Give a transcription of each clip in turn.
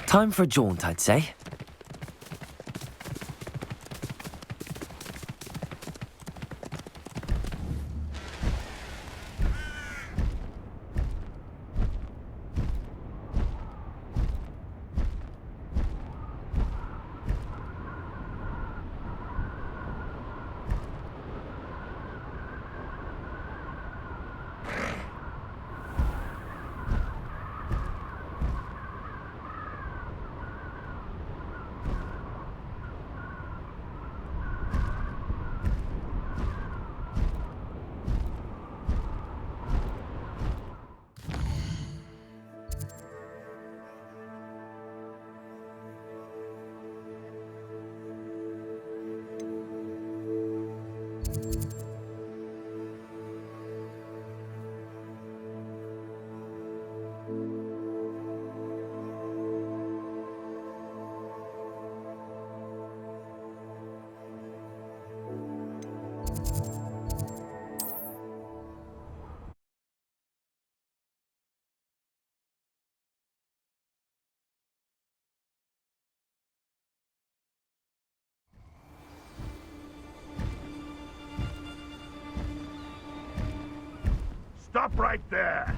Time for a jaunt, I'd say. Stop right there!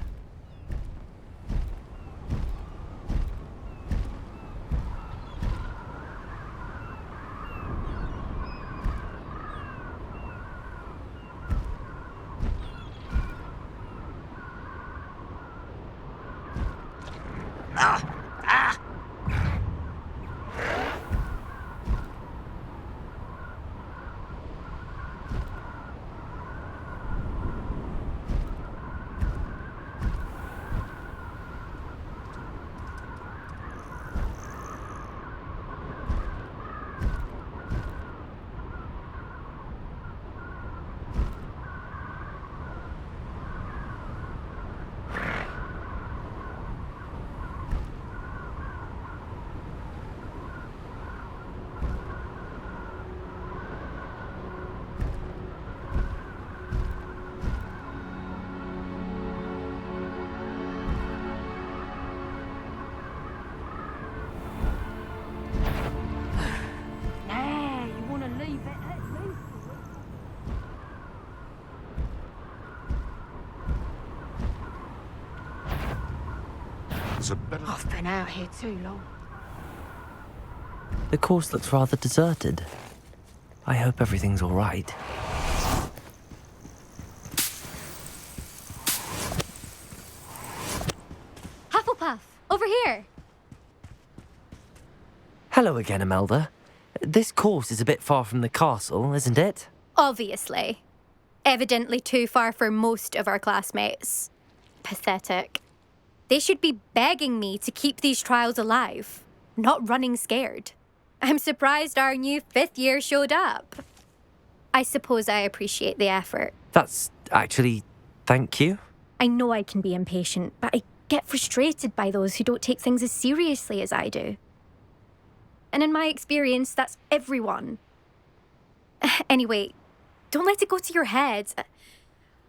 I've been out here too long. The course looks rather deserted. I hope everything's all right. Hufflepuff, over here. Hello again, Imelda. This course is a bit far from the castle, isn't it? Obviously. Evidently too far for most of our classmates. Pathetic. They should be begging me to keep these trials alive, not running scared. I'm surprised our new 5th year showed up. I suppose I appreciate the effort. That's actually... thank you. I know I can be impatient, but I get frustrated by those who don't take things as seriously as I do. And in my experience, that's everyone. Anyway, don't let it go to your head.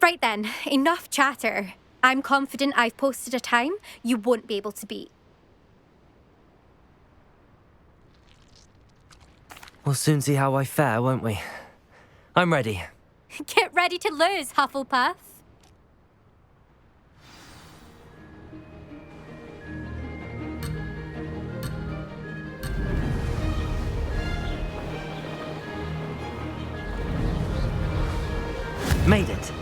Right then, enough chatter. I'm confident I've posted a time you won't be able to beat. We'll soon see how I fare, won't we? I'm ready. Get ready to lose, Hufflepuff. Made it.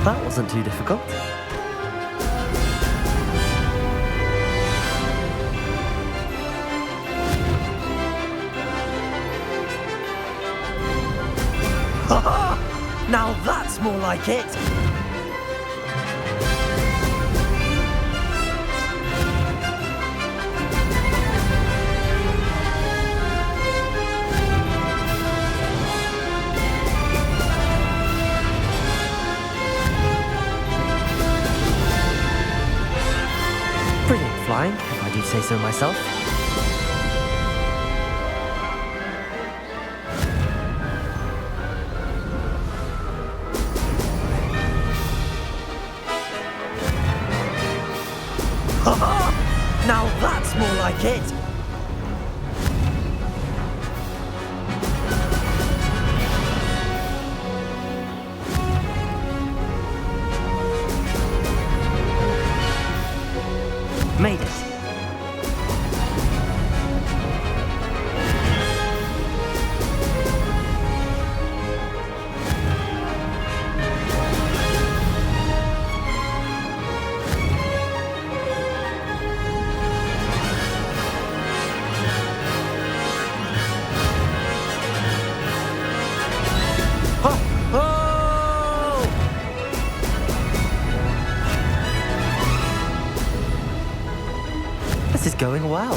That wasn't too difficult. Now that's more like it! terrifying, if I do say so myself. Now that's more like it! Made it. This is going well.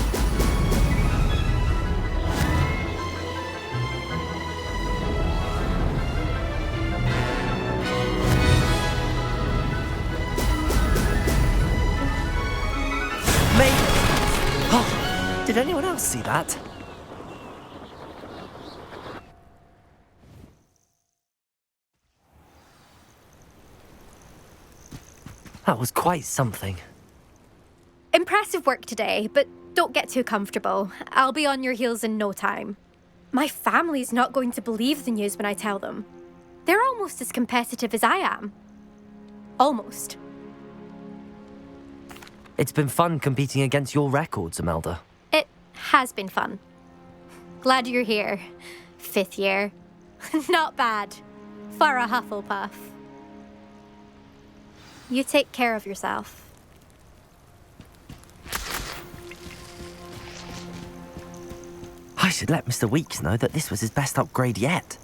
Made it! Oh, did anyone else see that? That was quite something. Impressive work today, but don't get too comfortable. I'll be on your heels in no time. My family's not going to believe the news when I tell them. They're almost as competitive as I am. Almost. It's been fun competing against your records, Imelda. It has been fun. Glad you're here. 5th year. Not bad. For a Hufflepuff. You take care of yourself. I should let Mr. Weeks know that this was his best upgrade yet.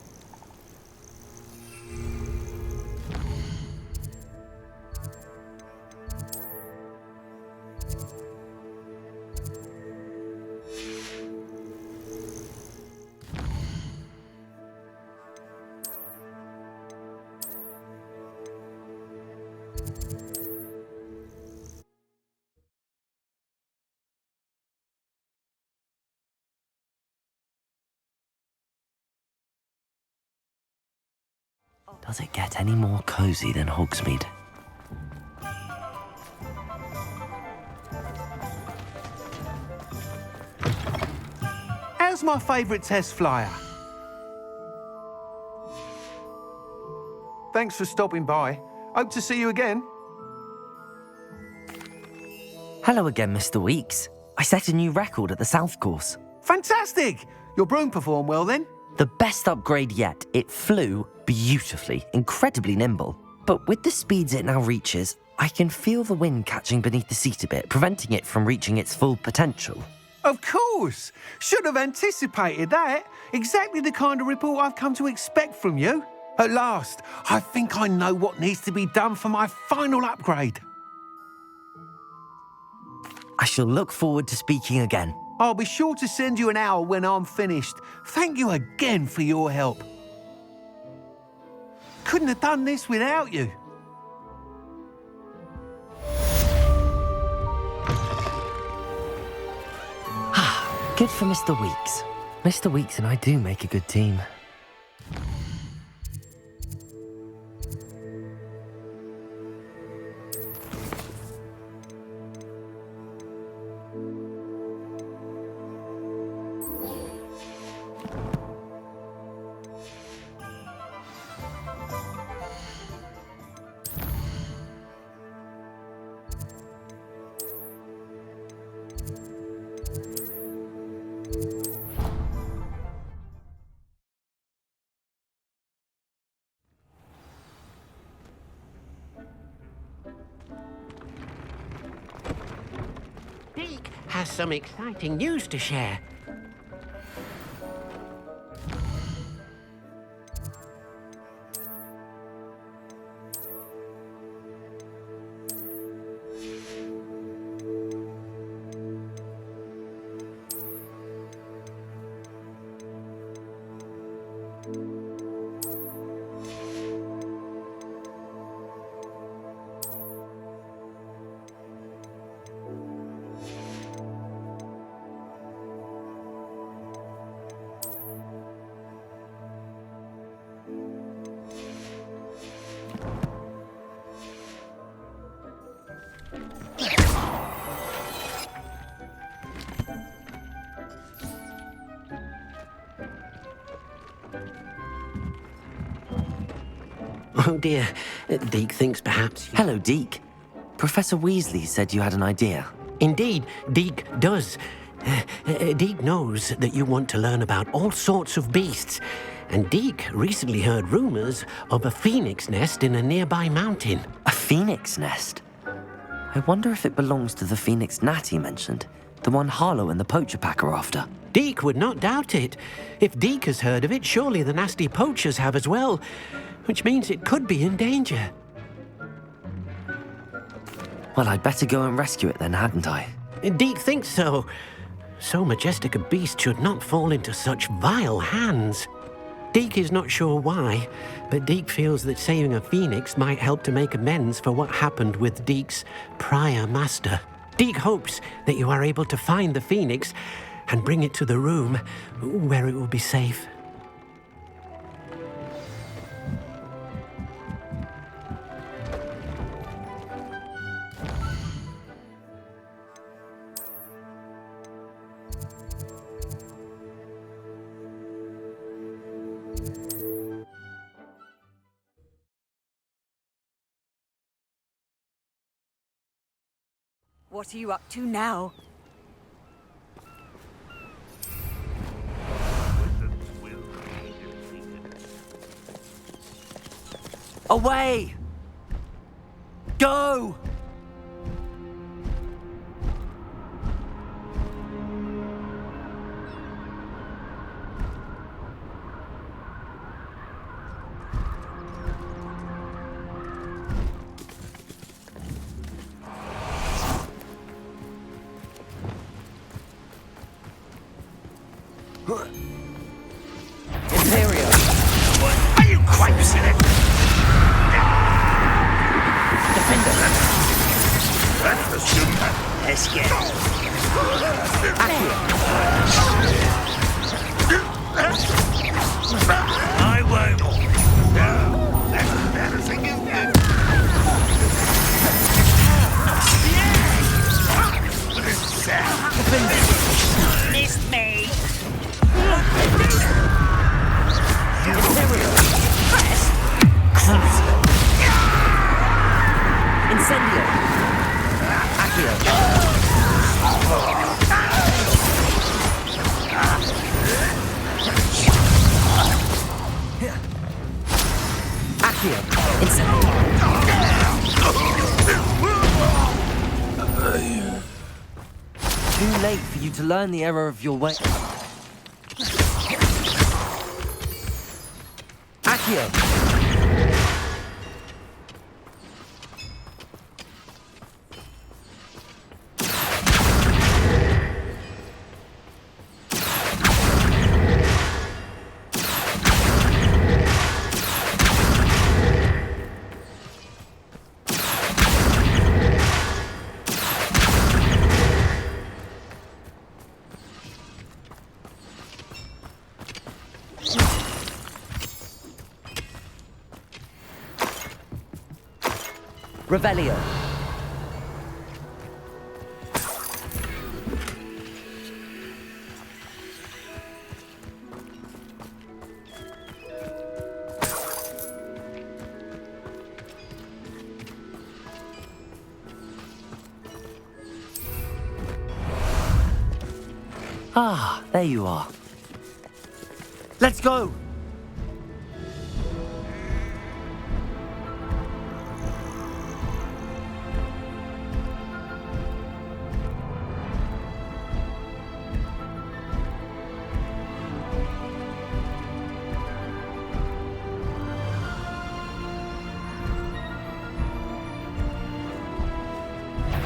Does it get any more cozy than Hogsmeade? How's my favourite test flyer? Thanks for stopping by. Hope to see you again. Hello again, Mr. Weeks. I set a new record at the South Course. Fantastic! Your broom performed well then? The best upgrade yet. It flew beautifully, incredibly nimble. But with the speeds it now reaches, I can feel the wind catching beneath the seat a bit, preventing it from reaching its full potential. Of course! Should have anticipated that. Exactly the kind of report I've come to expect from you. At last, I think I know what needs to be done for my final upgrade. I shall look forward to speaking again. I'll be sure to send you an hour when I'm finished. Thank you again for your help. Couldn't have done this without you. Good for Mr. Weeks. Mr. Weeks and I do make a good team. Deke has some exciting news to share. Oh dear. Deke thinks perhaps... Hello, Deke. Professor Weasley said you had an idea. Indeed, Deke does. Deke knows that you want to learn about all sorts of beasts. And Deke recently heard rumors of a phoenix nest in a nearby mountain. A phoenix nest? I wonder if it belongs to the phoenix gnat he mentioned. The one Harlow and the poacher pack are after. Deke would not doubt it. If Deke has heard of it, surely the nasty poachers have as well. Which means it could be in danger. Well, I'd better go and rescue it then, hadn't I? Deke thinks so. So majestic a beast should not fall into such vile hands. Deke is not sure why, but Deke feels that saving a phoenix might help to make amends for what happened with Deke's prior master. Deke hopes that you are able to find the phoenix and bring it to the room where it will be safe. What are you up to now? Away! Go! Imperial! Are you quipes in it? Defender! That's the super. Let's get I won't. No, that's embarrassing, isn't it? Missed me! Incendio! Accio! Accio! Incendio! Too late for you to learn the error of your way. Accio! Revelio. Ah, there you are. Let's go!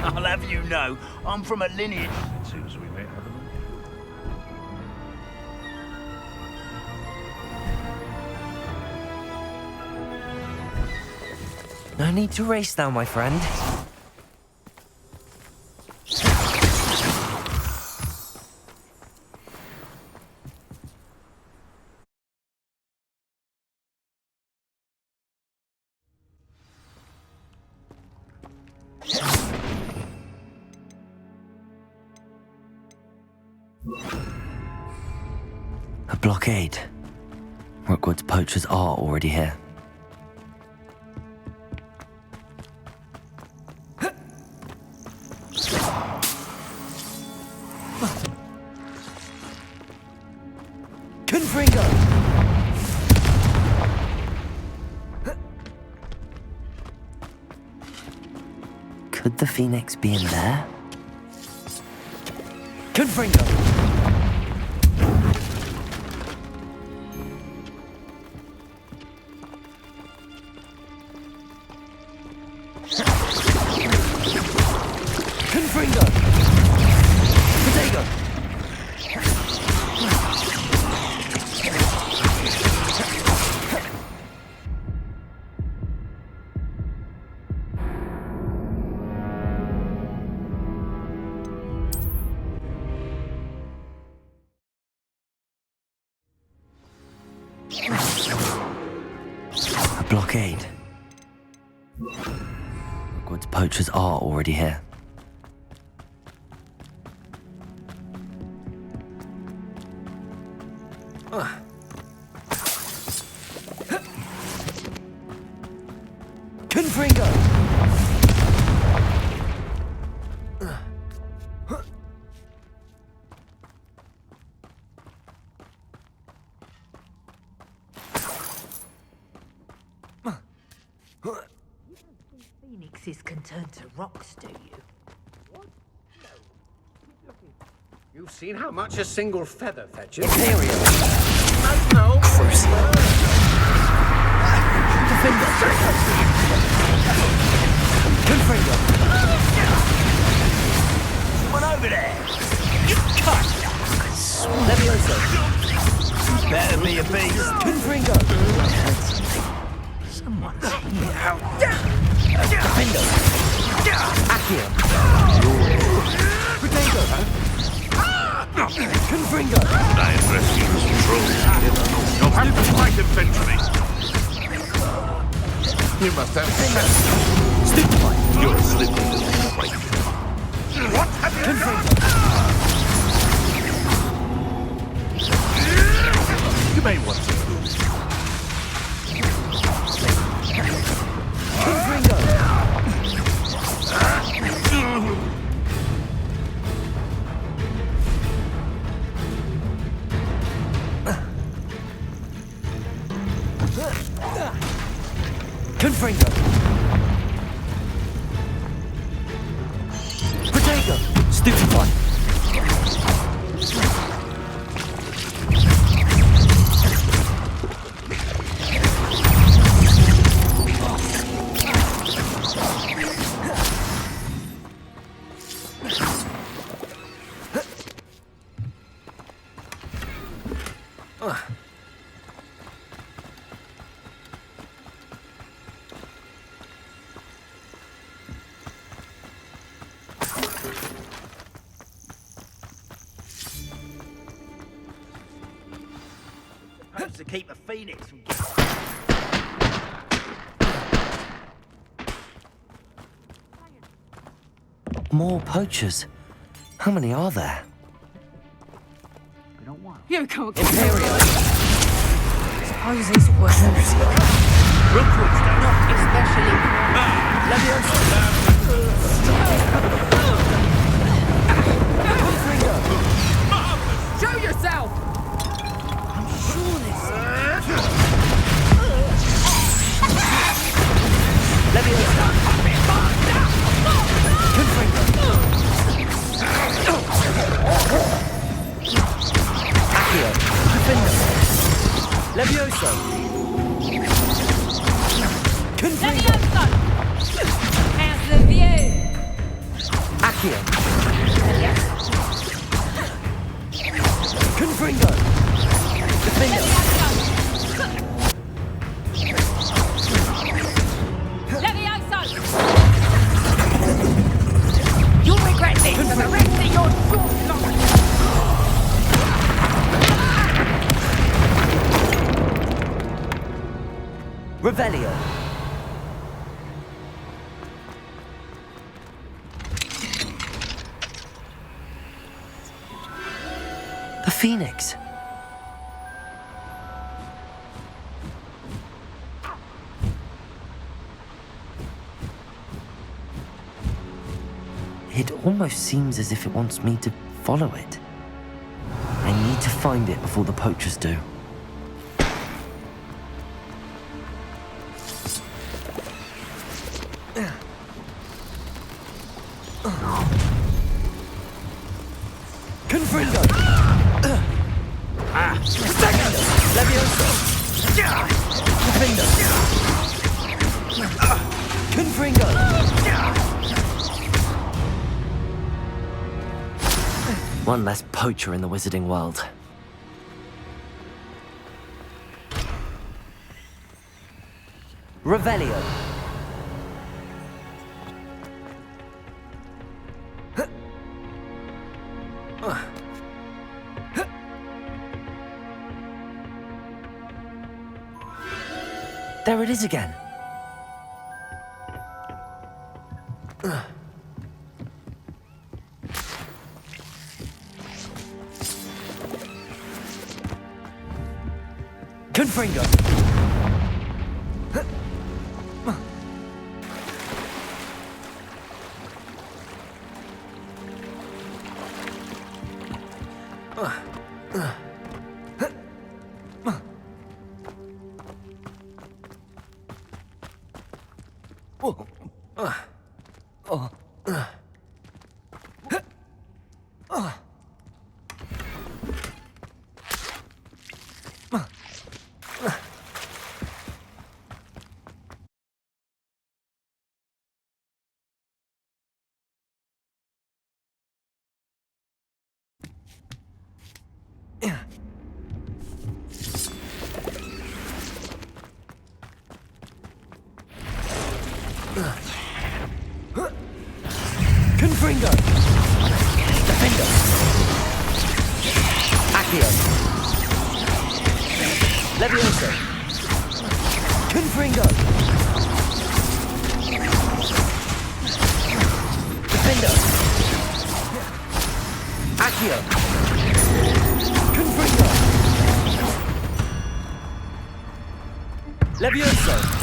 I'll have you know, I'm from a lineage. It seems we may have a No need to race now, my friend. A blockade. Rookwood's poachers are already here. Confringo! Could the Phoenix be in there? Confringo! Confringo! Potato! A blockade. Hogwarts poachers are already here. Confringo! Phoenixes can turn to rocks, do you? You've seen how much a single feather fetches? Imperial! No. Crucible! Confringo! Someone over there! You cut! Levioso! Better be a beast. Confringo! Someone's here. Defendo! Accio! Potato! Confringo! Nice rescues, trolls. You'll have to fight eventually. You must have Stupefy! You're a slippery little flake. What have you done? You may want to move. Confringo! Confringo! Potato! Stupefy! Supposed to keep a phoenix from More poachers. How many are there? You can't get Imperial! Suppose it's worth it. Not especially. Show yourself! I'm sure this. Leviosa! Confringo! Accio! Defendo! Levioso! Confringo! How's the view? Accio! Confringo! Defendo! You'll regret this for the rest of your short life. Revelio! The Phoenix! It almost seems as if it wants me to follow it. I need to find it before the poachers do. Confringo! Levioso! Confringo! Confringo! One less poacher in the wizarding world. Revelio. There it is again. Confringo. Confringo! Defendo! Accio! Levioso! Confringo! Defendo! Accio! Confringo! Levioso!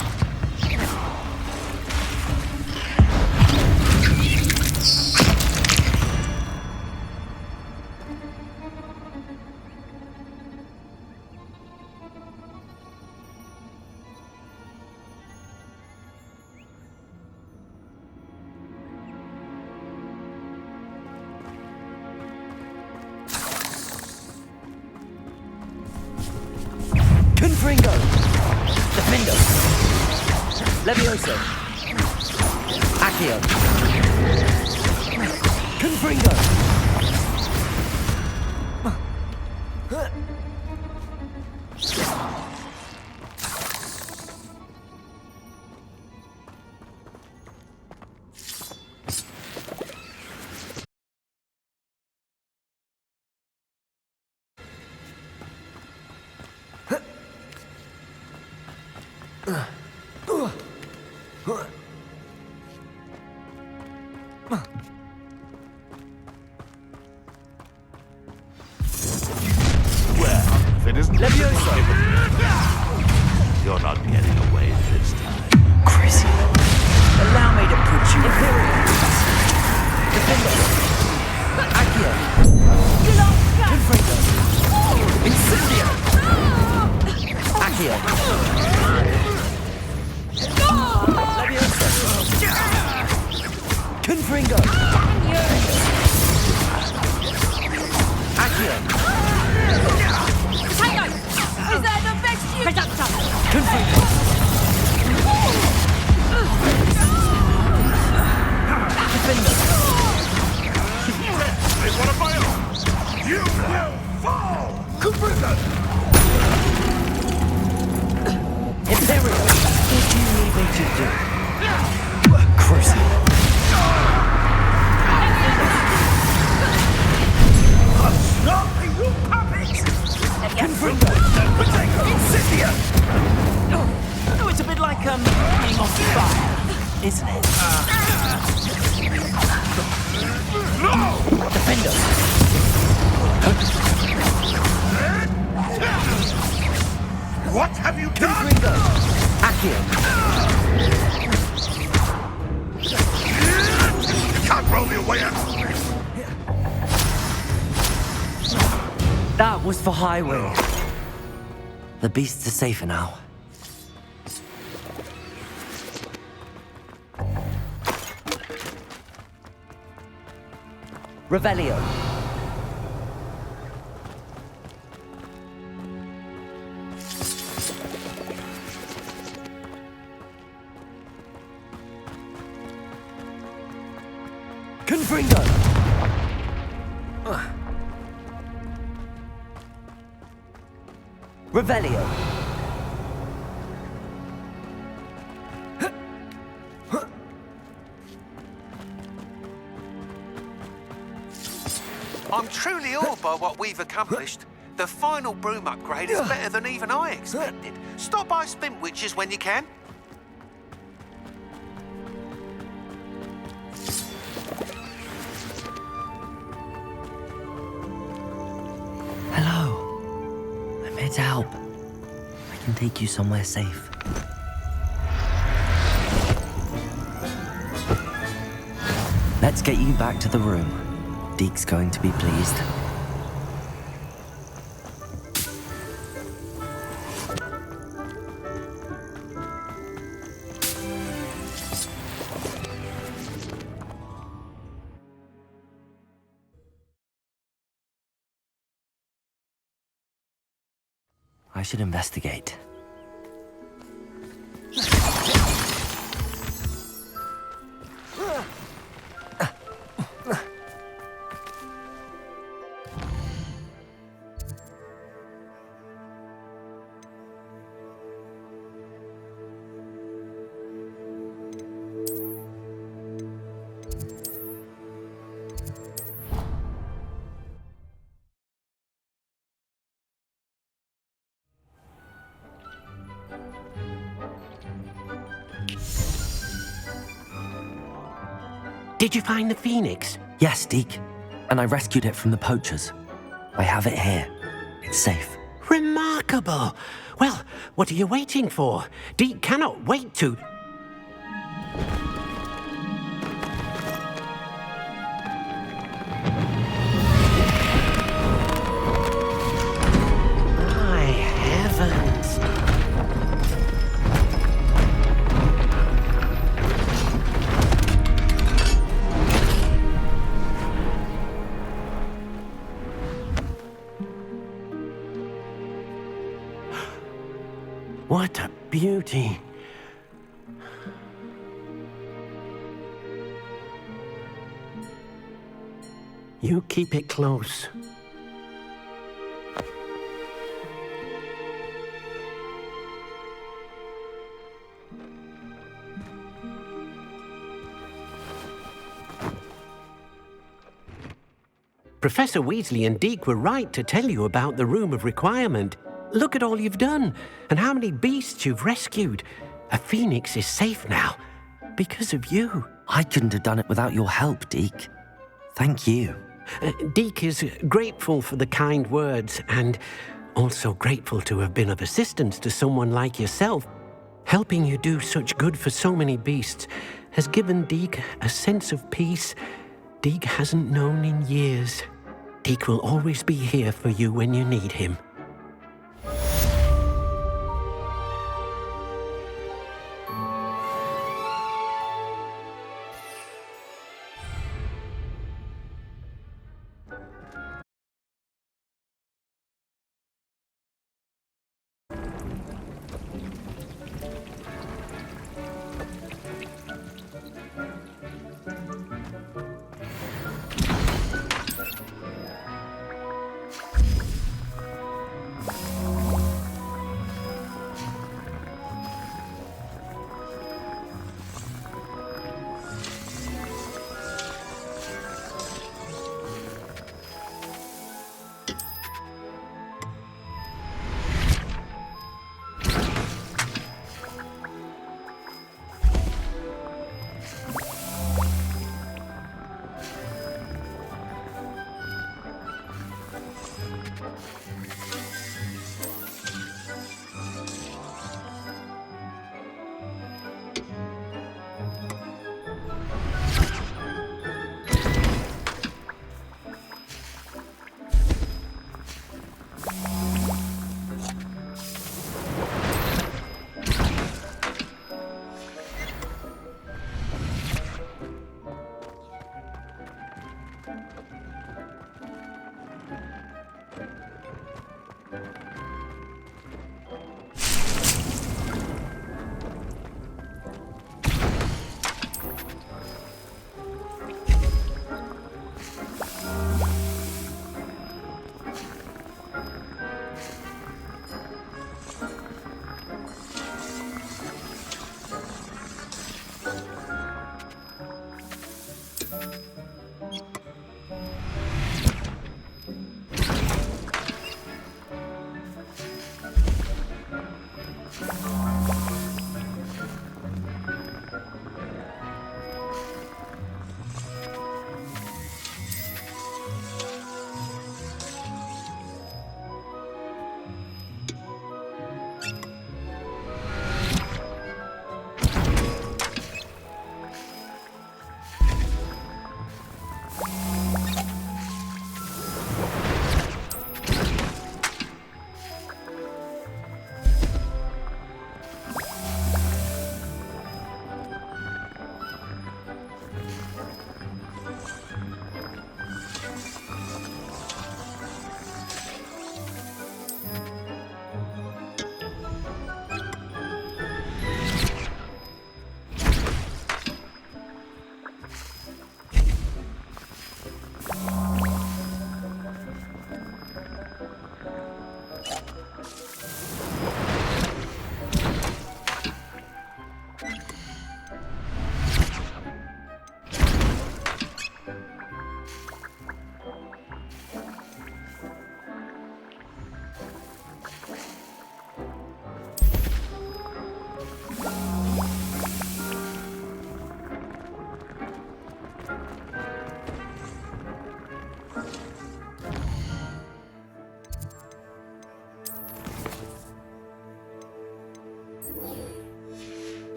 Confringo! Defendo! Levioso! Accio! Confringo! Well, if it isn't Levioso! you're not getting away this time. Crazy. Allow me to put you Imperial. Defendo. Accio. Confringo. Incendio. Accio. Levioso. Confringo. Accio. Is that the best you can do? Confringo. Defendo. They want to fight on. You will fall! Confringo! Imperial. What do you need me to do? Crucial. Stop you puppets! Confringo. Incendia! Oh, it's a bit like, being on fire, isn't it? No! Defendo. What have you done? Confringo. Accio. You can't roll me away out. That was for Highway. The beasts are safer now. Revelio. Confringo. Revelio. I'm truly awed by what we've accomplished. The final broom upgrade is better than even I expected. Stop by Spintwitches when you can. Hello. I'm here to help. I can take you somewhere safe. Let's get you back to the room. Deke's going to be pleased. I should investigate. Did you find the phoenix? Yes, Deke. And I rescued it from the poachers. I have it here. It's safe. Remarkable! Well, what are you waiting for? Deke cannot wait to... My heavens! What a beauty! You keep it close. Professor Weasley and Deke were right to tell you about the Room of Requirement. Look at all you've done, and how many beasts you've rescued. A phoenix is safe now, because of you. I couldn't have done it without your help, Deke. Thank you. Deke is grateful for the kind words, and also grateful to have been of assistance to someone like yourself. Helping you do such good for so many beasts has given Deke a sense of peace Deke hasn't known in years. Deke will always be here for you when you need him.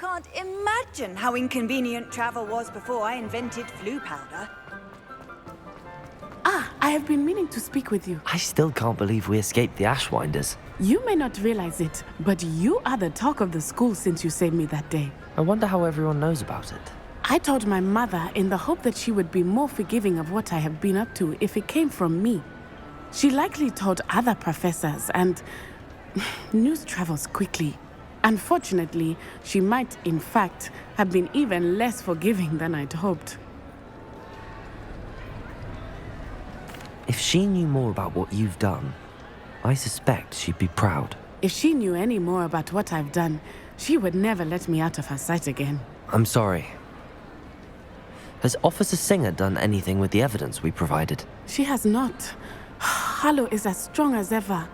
can't imagine how inconvenient travel was before I invented flu powder. Ah, I have been meaning to speak with you. I still can't believe we escaped the Ashwinders. You may not realize it, but you are the talk of the school since you saved me that day. I wonder how everyone knows about it. I told my mother in the hope that she would be more forgiving of what I have been up to if it came from me. She likely told other professors, and news travels quickly. Unfortunately, she might, in fact, have been even less forgiving than I'd hoped. If she knew more about what you've done, I suspect she'd be proud. If she knew any more about what I've done, she would never let me out of her sight again. I'm sorry. Has Officer Singer done anything with the evidence we provided? She has not. Harlow is as strong as ever.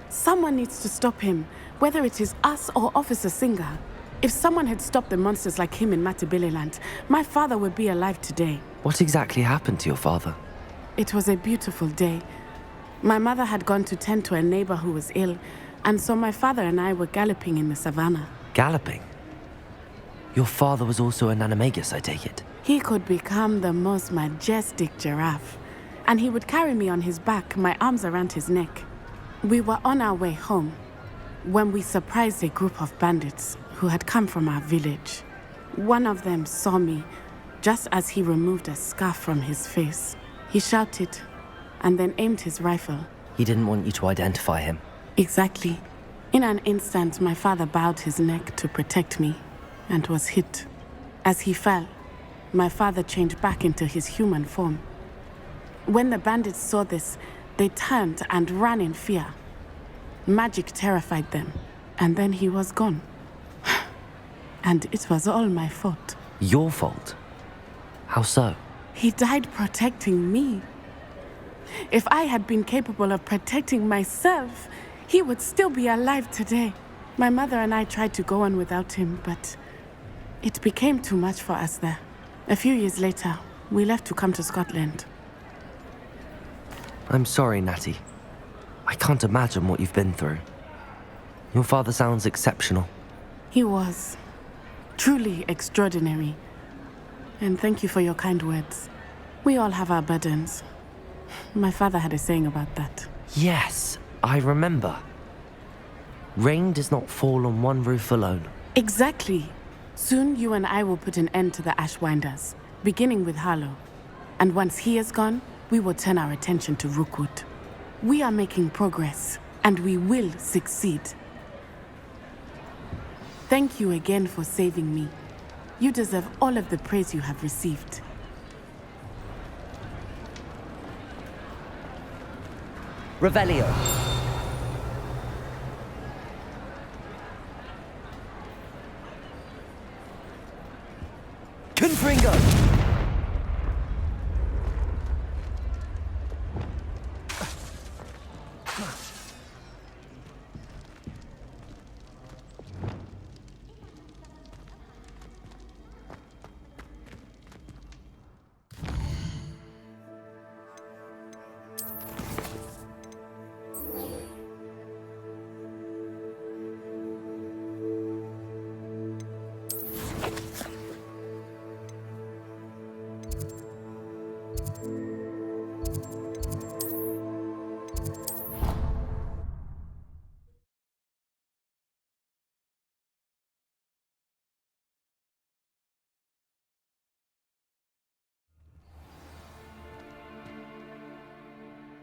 Someone needs to stop him, whether it is us or Officer Singer. If someone had stopped the monsters like him in Matabeleland, my father would be alive today. What exactly happened to your father? It was a beautiful day. My mother had gone to tend to a neighbor who was ill, and so my father and I were galloping in the savannah. Galloping? Your father was also an animagus, I take it? He could become the most majestic giraffe, and he would carry me on his back, my arms around his neck. We were on our way home when we surprised a group of bandits who had come from our village. One of them saw me just as he removed a scarf from his face. He shouted and then aimed his rifle. He didn't want you to identify him. Exactly. In an instant, my father bowed his neck to protect me and was hit. As he fell, my father changed back into his human form. When the bandits saw this, they turned and ran in fear. Magic terrified them, and then he was gone. And it was all my fault. Your fault? How so? He died protecting me. If I had been capable of protecting myself, he would still be alive today. My mother and I tried to go on without him, but it became too much for us there. A few years later, we left to come to Scotland. I'm sorry, Natty. I can't imagine what you've been through. Your father sounds exceptional. He was. Truly extraordinary. And thank you for your kind words. We all have our burdens. My father had a saying about that. Yes, I remember. Rain does not fall on one roof alone. Exactly. Soon you and I will put an end to the Ashwinders, beginning with Harlow. And once he is gone, we will turn our attention to Rookwood. We are making progress, and we will succeed. Thank you again for saving me. You deserve all of the praise you have received. Revelio. Confringo.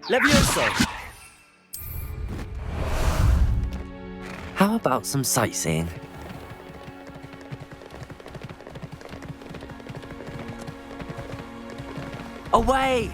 Levioso! How about some sightseeing? Away!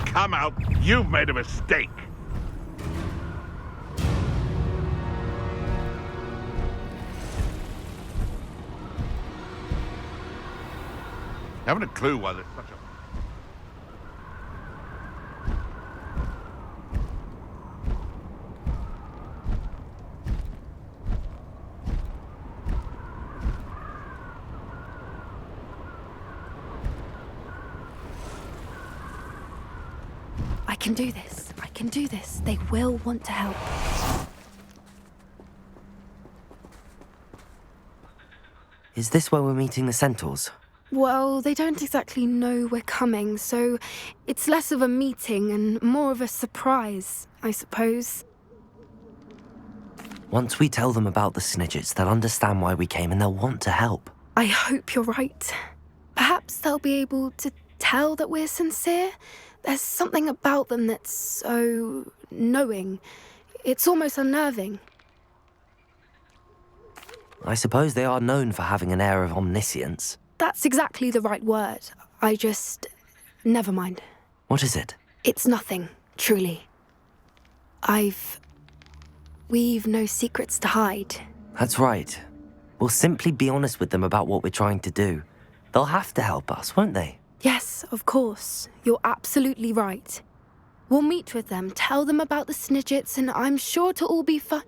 Come out. You've made a mistake. Haven't a clue why there's such a... can do this. I can do this. They will want to help. Is this where we're meeting the centaurs? Well, they don't exactly know we're coming, so it's less of a meeting and more of a surprise, I suppose. Once we tell them about the Snidgets, they'll understand why we came and they'll want to help. I hope you're right. Perhaps they'll be able to tell that we're sincere. There's something about them that's so knowing. It's almost unnerving. I suppose they are known for having an air of omniscience. That's exactly the right word. I just... Never mind. What is it? It's nothing, truly. We've no secrets to hide. That's right. We'll simply be honest with them about what we're trying to do. They'll have to help us, won't they? Yes, of course. You're absolutely right. We'll meet with them, tell them about the Snidgets, and I'm sure to all be fine.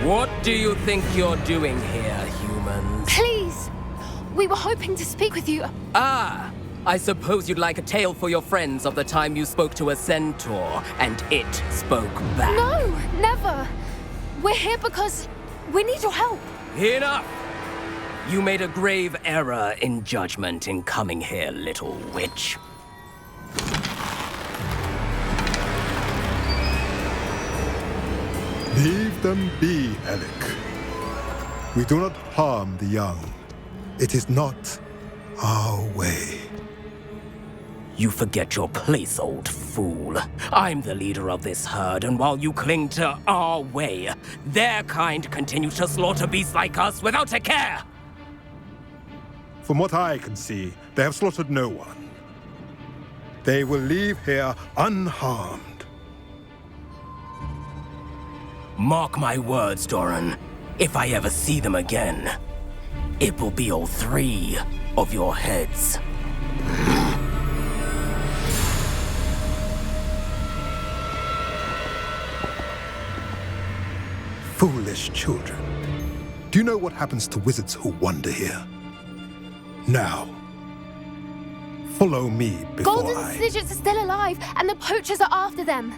What do you think you're doing here, humans? Please! We were hoping to speak with you. Ah! I suppose you'd like a tale for your friends of the time you spoke to a centaur, and it spoke back. No! Never! We're here because we need your help. Enough! You made a grave error in judgment in coming here, little witch. Leave them be, Alec. We do not harm the young. It is not our way. You forget your place, old fool. I'm the leader of this herd, and while you cling to our way, their kind continue to slaughter beasts like us without a care! From what I can see, they have slaughtered no one. They will leave here unharmed. Mark my words, Doran. If I ever see them again, it will be all 3 of your heads. Foolish children. Do you know what happens to wizards who wander here? Now, follow me before Golden Snidgets are still alive, and the poachers are after them.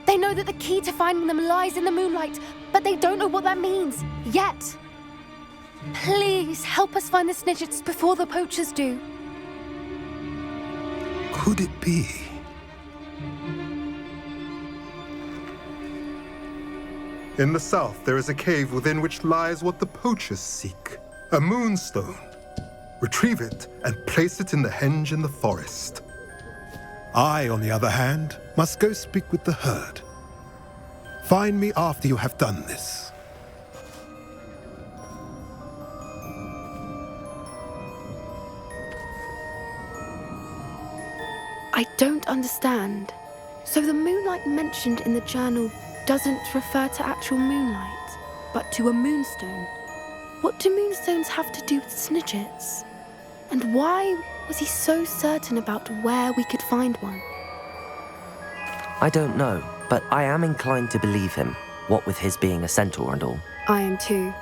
They know that the key to finding them lies in the moonlight, but they don't know what that means, yet. Please, help us find the Snidgets before the poachers do. Could it be? In the south, there is a cave within which lies what the poachers seek. A moonstone. Retrieve it and place it in the henge in the forest. I, on the other hand, must go speak with the herd. Find me after you have done this. I don't understand. So the moonlight mentioned in the journal doesn't refer to actual moonlight, but to a moonstone. What do moonstones have to do with Snidgets? And why was he so certain about where we could find one? I don't know, but I am inclined to believe him, what with his being a centaur and all. I am too.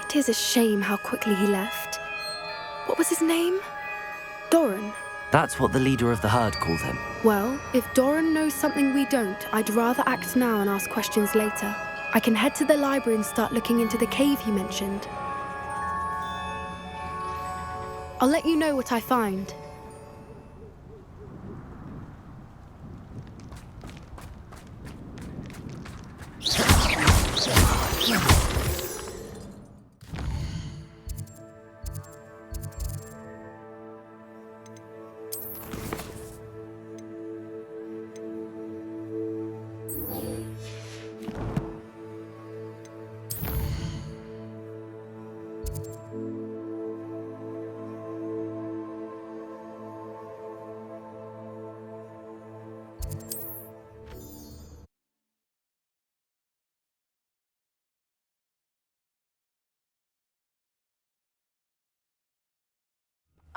It is a shame how quickly he left. What was his name? Doran. That's what the leader of the herd called him. Well, if Doran knows something we don't, I'd rather act now and ask questions later. I can head to the library and start looking into the cave he mentioned. I'll let you know what I find.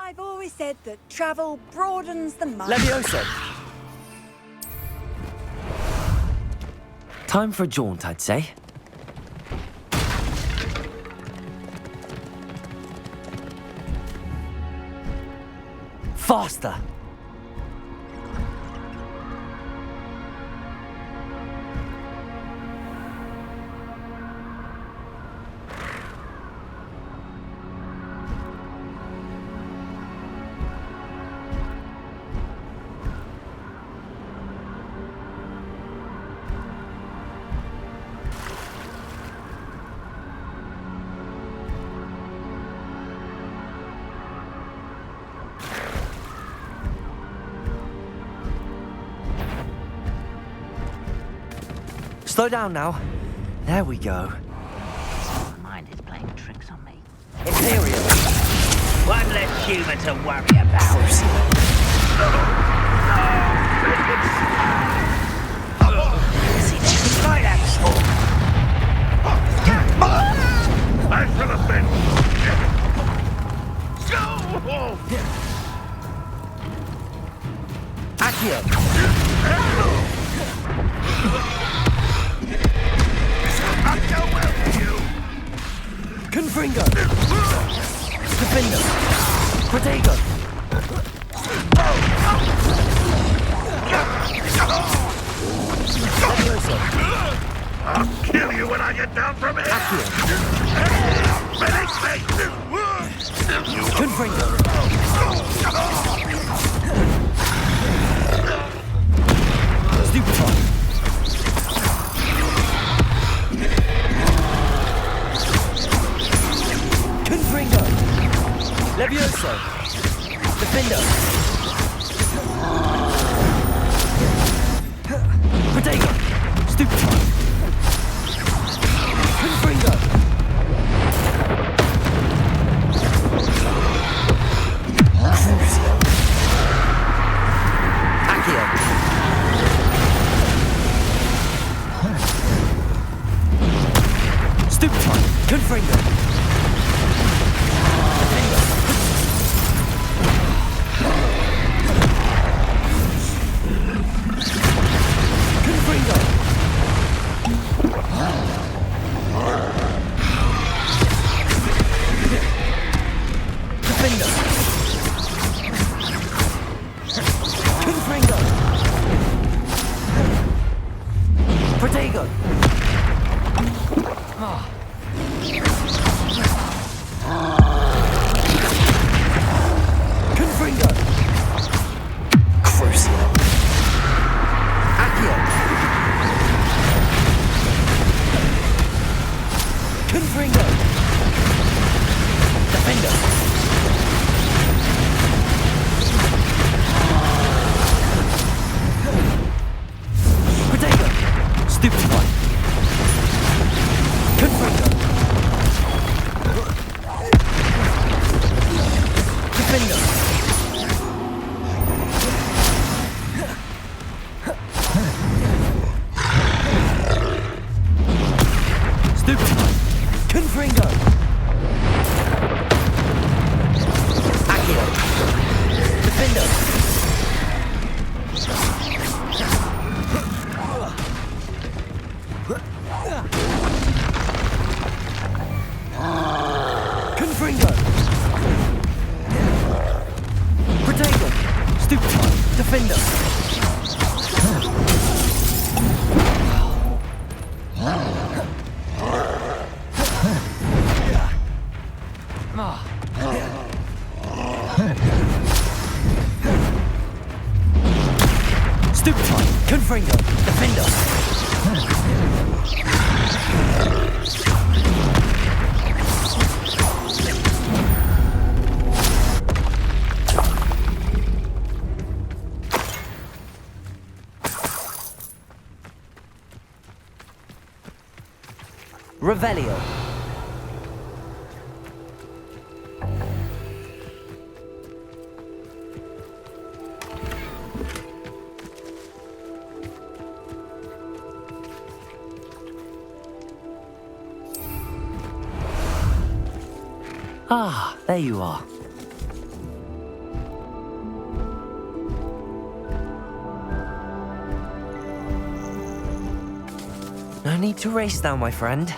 I've always said that travel broadens the mind. Levioso! Time for a jaunt, I'd say. Faster! Slow down now. There we go. My mind is playing tricks on me. Imperial! One less human to worry about. See, there's a light axle. I should have been. Accio! Confringo! Defender! Protego! I'll kill you when I get down from here! Finish me! Confringo! Stupefy! Confringo! Levioso! Defender! Protego! Stupefy! Confringo! Crucio! Accio! Stupefy! Confringo! Revelio. Ah, there you are. No need to race now, my friend.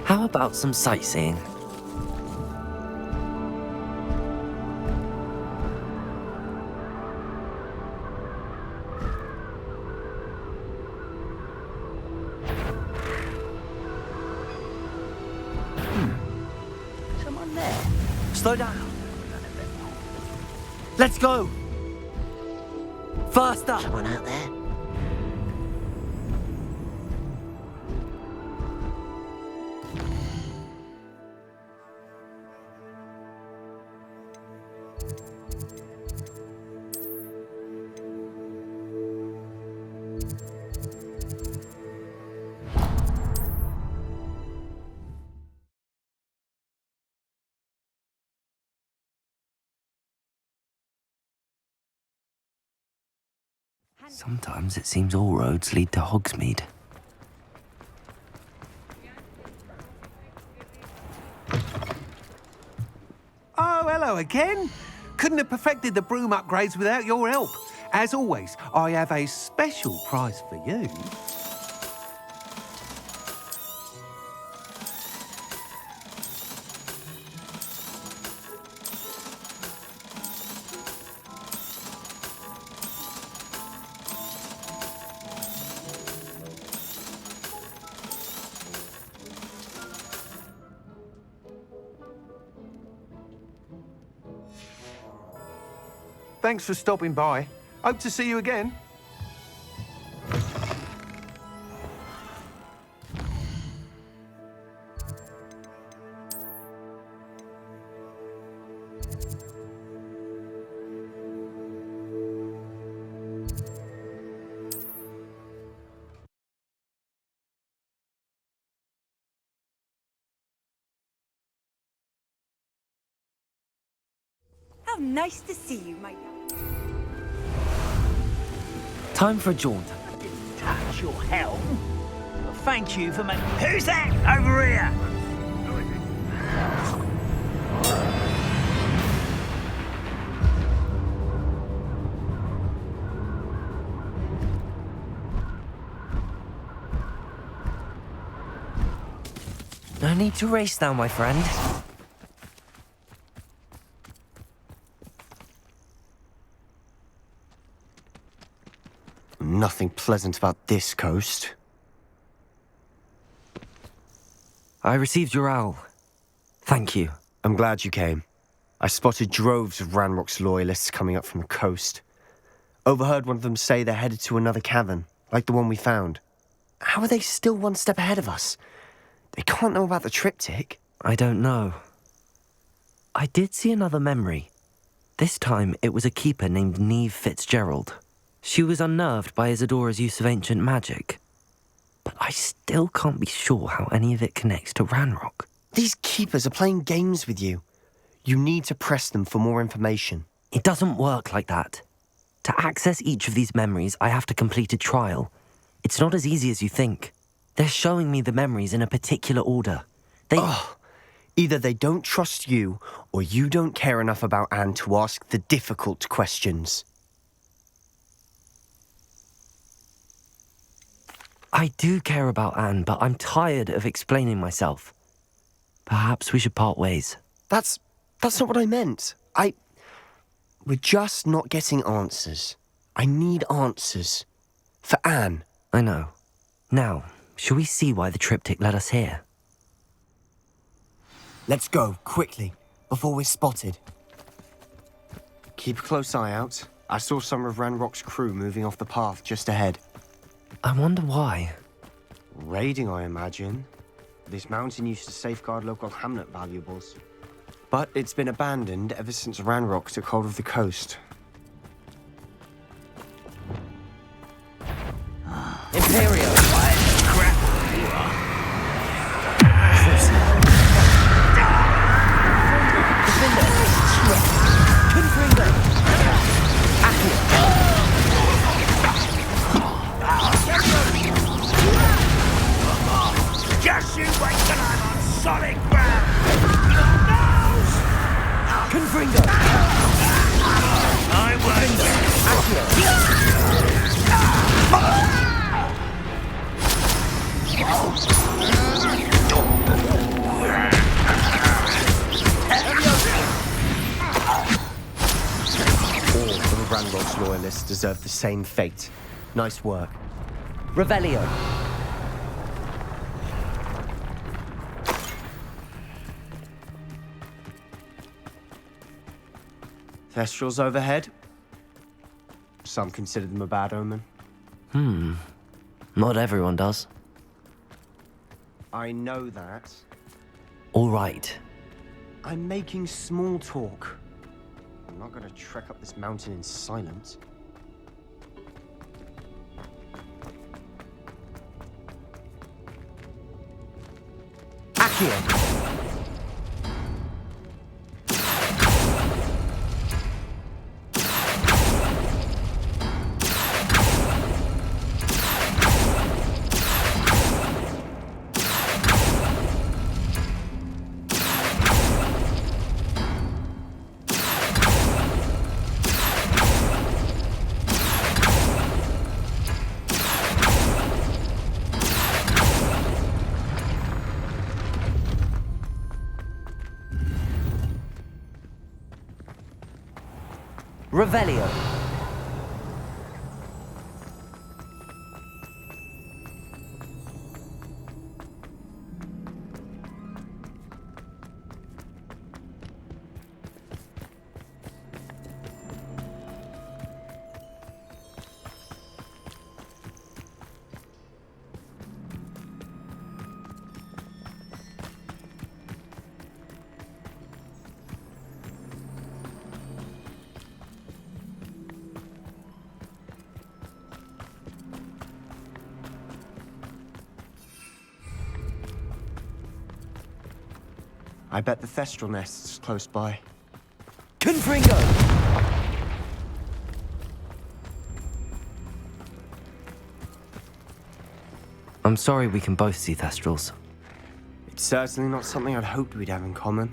How about some sightseeing? Someone there. Slow down. Let's go. Faster. Someone out there. Sometimes it seems all roads lead to Hogsmeade. Oh, hello again. Couldn't have perfected the broom upgrades without your help. As always, I have a special prize for you. Thanks for stopping by. Hope to see you again. How nice to see you, my young. Time for a jaunt. Touch your helm. Well, thank you for making. Who's that over here? No need to race now, my friend. Nothing pleasant about this coast. I received your owl. Thank you. I'm glad you came. I spotted droves of Ranrock's loyalists coming up from the coast. Overheard one of them say they're headed to another cavern, like the one we found. How are they still one step ahead of us? They can't know about the triptych. I don't know. I did see another memory. This time it was a keeper named Neve Fitzgerald. She was unnerved by Isadora's use of ancient magic. But I still can't be sure how any of it connects to Ranrock. These keepers are playing games with you. You need to press them for more information. It doesn't work like that. To access each of these memories, I have to complete a trial. It's not as easy as you think. They're showing me the memories in a particular order. Either they don't trust you, or you don't care enough about Anne to ask the difficult questions. I do care about Anne, but I'm tired of explaining myself. Perhaps we should part ways. That's not what I meant. We're just not getting answers. I need answers. For Anne. I know. Now, shall we see why the triptych led us here? Let's go, quickly, before we're spotted. Keep a close eye out. I saw some of Ranrock's crew moving off the path just ahead. I wonder why. Raiding, I imagine. This mountain used to safeguard local hamlet valuables. But it's been abandoned ever since Ranrock took hold of the coast. Imperial! Crap, you are. Confringo! Ranrock's loyalists deserve the same fate. Nice work. Revelio. Thestrals overhead? Some consider them a bad omen. Not everyone does. I know that. All right. I'm making small talk. I'm not gonna trek up this mountain in silence. Accio. Revelio. I bet the Thestral nest's close by. Confringo! I'm sorry we can both see Thestrals. It's certainly not something I'd hoped we'd have in common.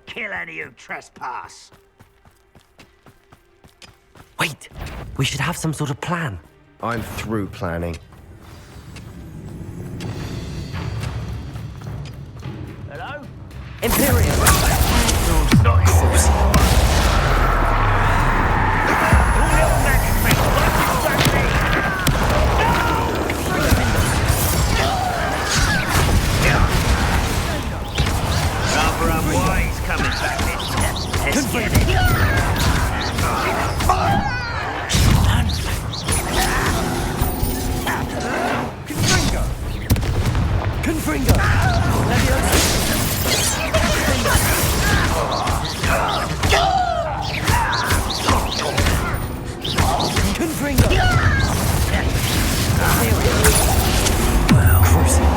Kill any who trespass. Wait! We should have some sort of plan. I'm through planning. Hello? Imperium! Rather unwise coming back this time. Let's get it. Confringo! Confringo! Well, cruising.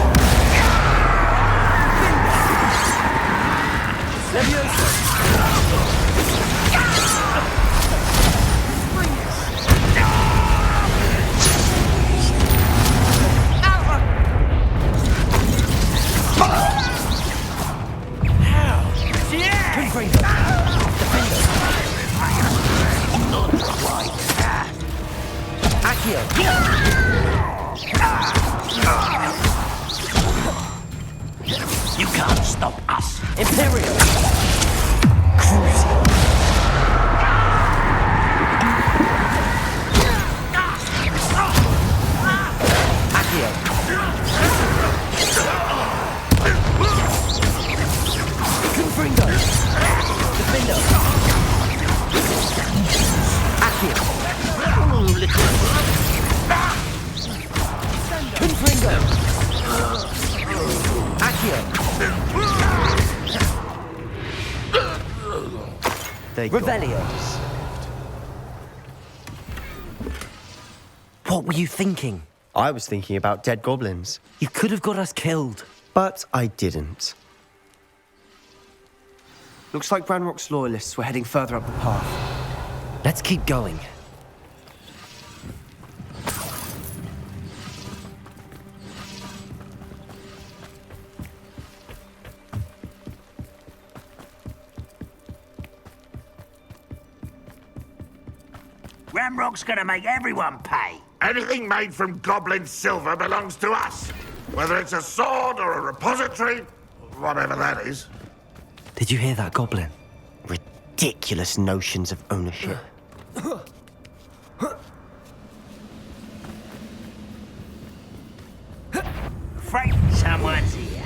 You can't stop us. Imperial! Cruising. Accio. Confringo. Defendo. Accio. Confringo. Accio. Revelio. What were you thinking? I was thinking about dead goblins. You could have got us killed. But I didn't. Looks like Ranrock's loyalists were heading further up the path. Let's keep going. Ramrock's gonna make everyone pay. Anything made from goblin silver belongs to us. Whether it's a sword or a repository, whatever that is. Did you hear that, Goblin? Ridiculous notions of ownership. Frank, someone's here.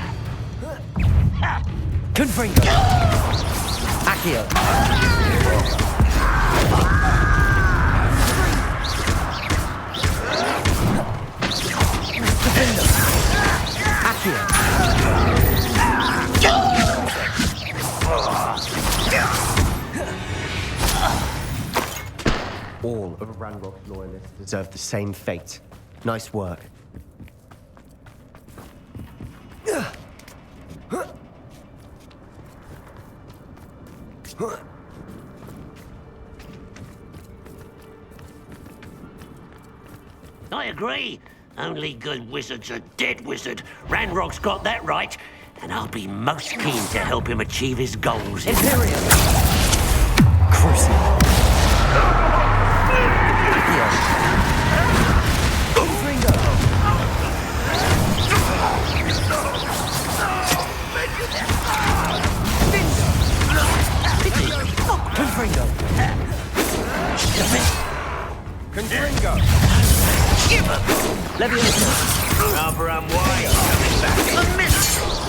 Confringo! Accio! Confringo! Accio! All of Ranrock's loyalists deserve the same fate. Nice work. I agree. Only good wizard's a dead wizard. Ranrock's got that right, and I'll be most keen to help him achieve his goals. Imperium! Crucial! Accio! Confringo! Confringo! Confringo! Leviosa! Rather unwise coming back. A miss!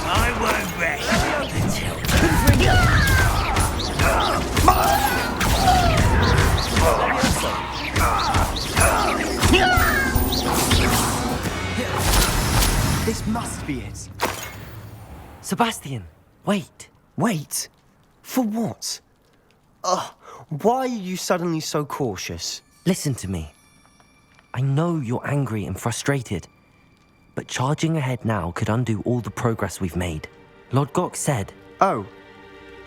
I won't rest until... Confringo! This must be it. Sebastian, wait. Wait? For what? Why are you suddenly so cautious? Listen to me. I know you're angry and frustrated, but charging ahead now could undo all the progress we've made. Lord Gok said... Oh,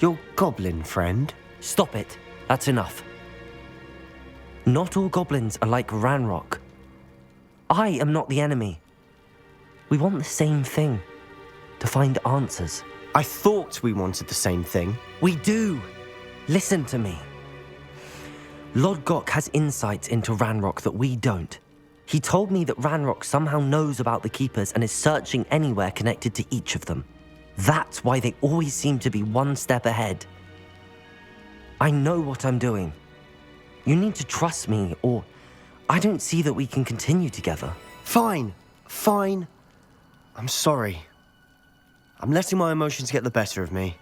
your goblin friend? Stop it. That's enough. Not all goblins are like Ranrock. I am not the enemy. We want the same thing. To find answers. I thought we wanted the same thing. We do. Listen to me. Lord Gok has insights into Ranrock that we don't. He told me that Ranrock somehow knows about the Keepers and is searching anywhere connected to each of them. That's why they always seem to be one step ahead. I know what I'm doing. You need to trust me, or I don't see that we can continue together. Fine. I'm sorry. I'm letting my emotions get the better of me.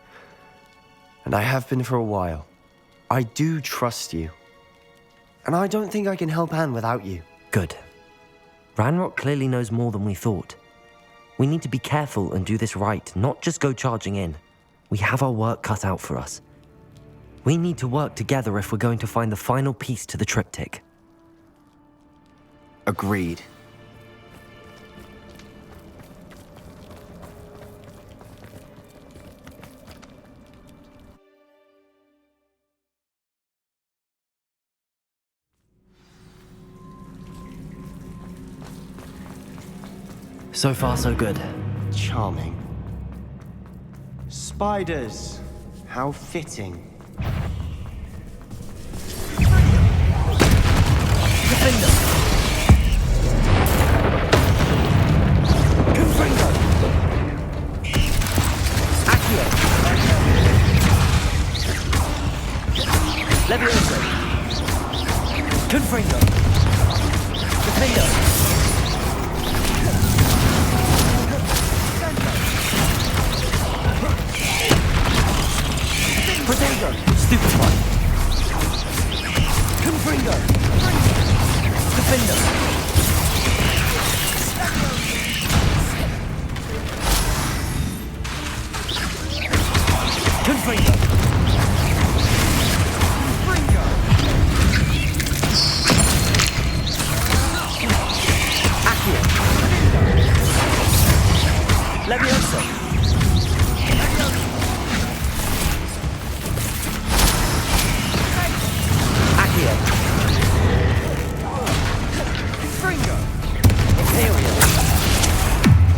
And I have been for a while. I do trust you. And I don't think I can help Anne without you. Good. Ranrock clearly knows more than we thought. We need to be careful and do this right, not just go charging in. We have our work cut out for us. We need to work together if we're going to find the final piece to the triptych. Agreed. So far, so good. Charming. Spiders. How fitting. Defender! Confringo! Accio! Leviosa! Confringo! Defender! Protego! Stupefy! Confringo! Defender! Confringo! Accio! Leviosa! Accio! Confringo! Imperial!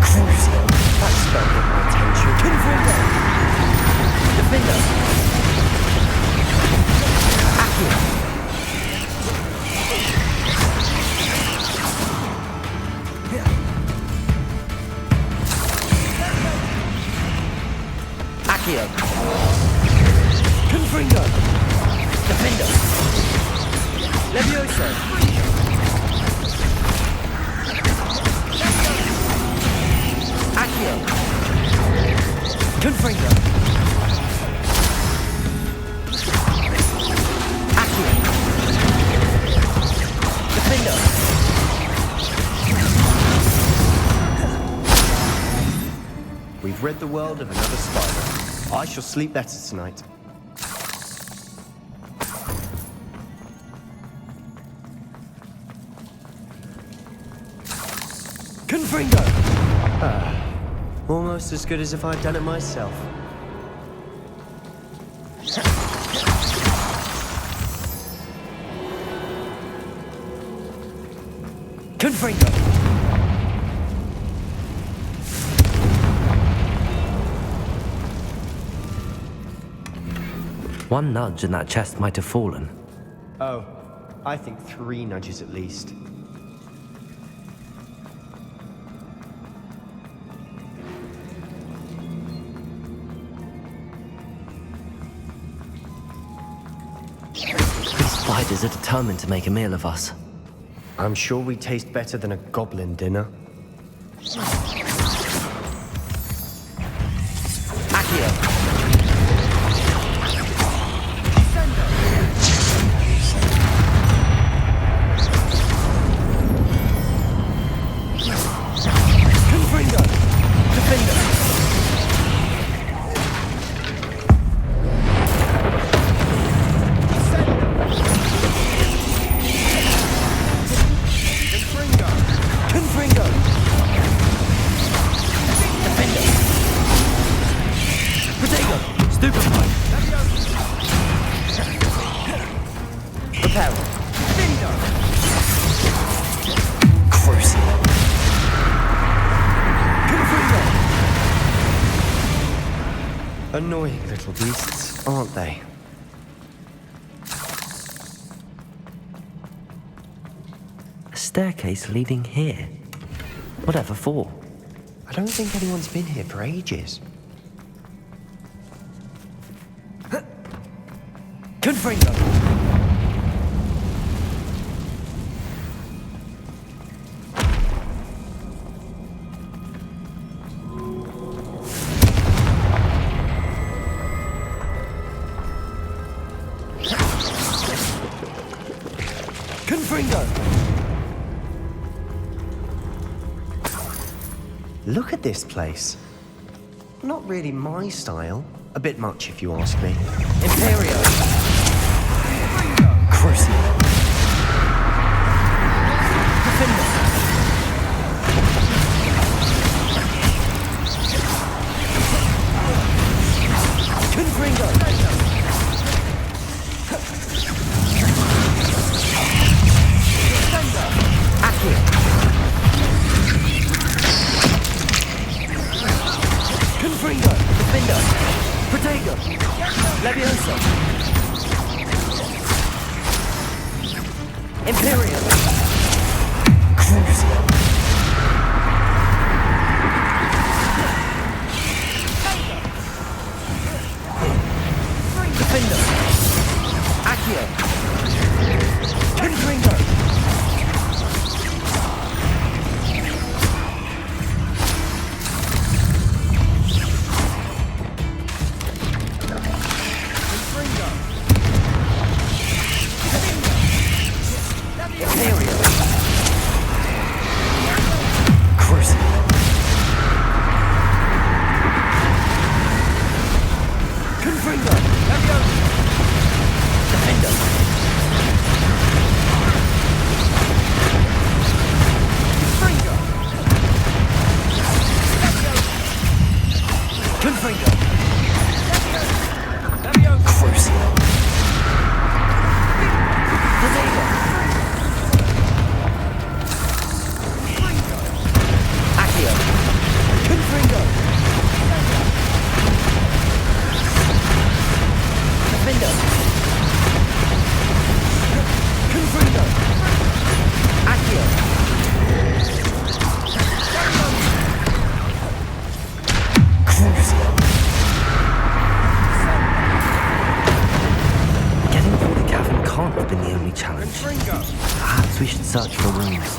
Crucial! That spelled my attention. Confringo! Defender! Accio. Confringo. Defender. Levioso. Accio. Confringo. Accio. Defender. We've rid the world of another spider. I shall sleep better tonight. Confringo! Almost as good as if I'd done it myself. Confringo! One nudge and that chest might have fallen. Oh, I think 3 nudges at least. These spiders are determined to make a meal of us. I'm sure we taste better than a goblin dinner. Accio! Confringo! Defender! Confringo! Defender! Protego! Stupefy! Reparo! Crucial! Confringo! Annoying little beasts, aren't they? A staircase leading here. Whatever for? I don't think anyone's been here for ages. Confringo! Confringo! Look at this place. Not really my style. A bit much, if you ask me. Imperio! Crucial! Defender! Confringo! Accio! Confringo! Defender! Protego! Levioso! Imperial! Crucial! Defender! Accio! Confringo! Imperial! Crucial! Confringo! Defender! Confringo! Crucial! Protego! Accio! Confringo! Defender! Confringo! Accio! Crucial! search for runes.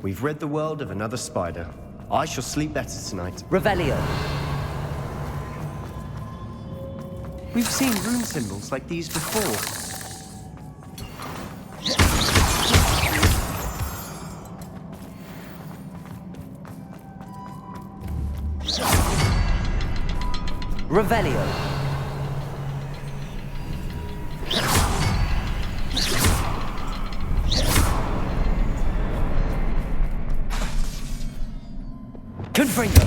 We've rid the world of another spider. I shall sleep better tonight. Revelio. We've seen rune symbols like these before. Revelio. Confringo.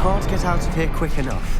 Can't get out of here quick enough.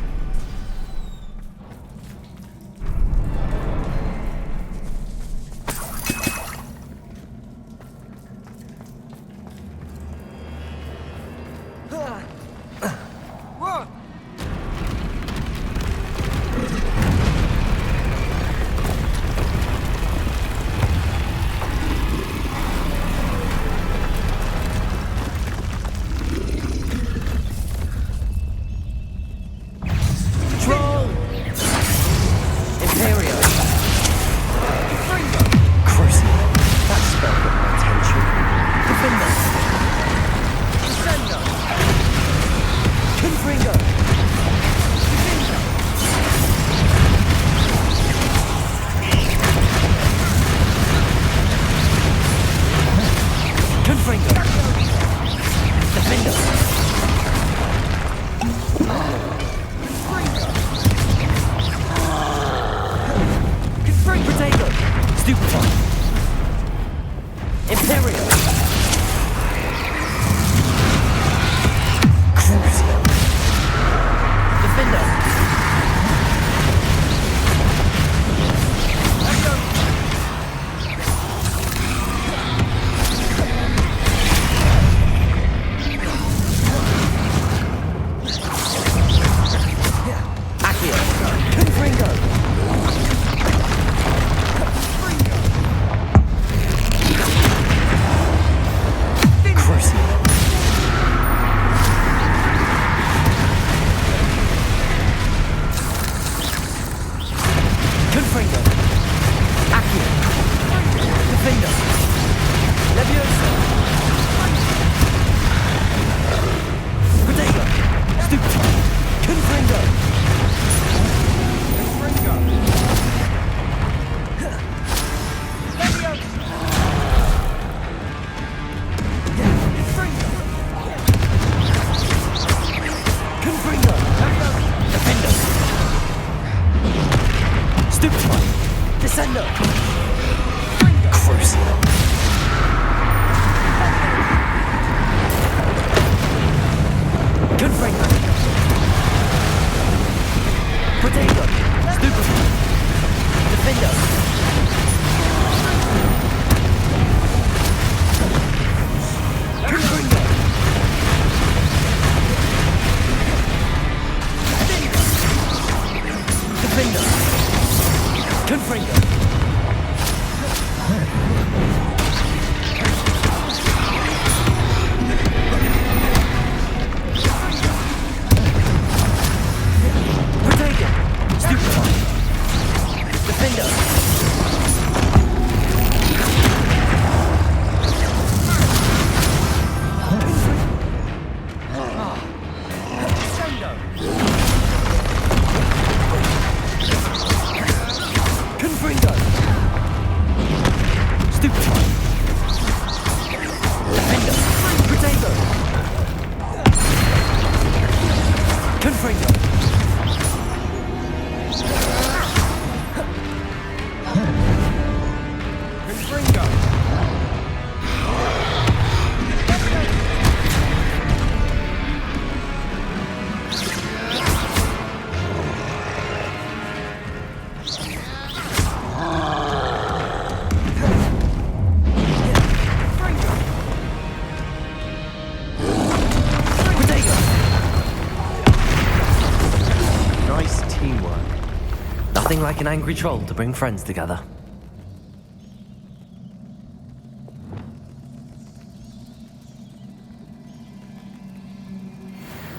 Nothing like an angry troll to bring friends together.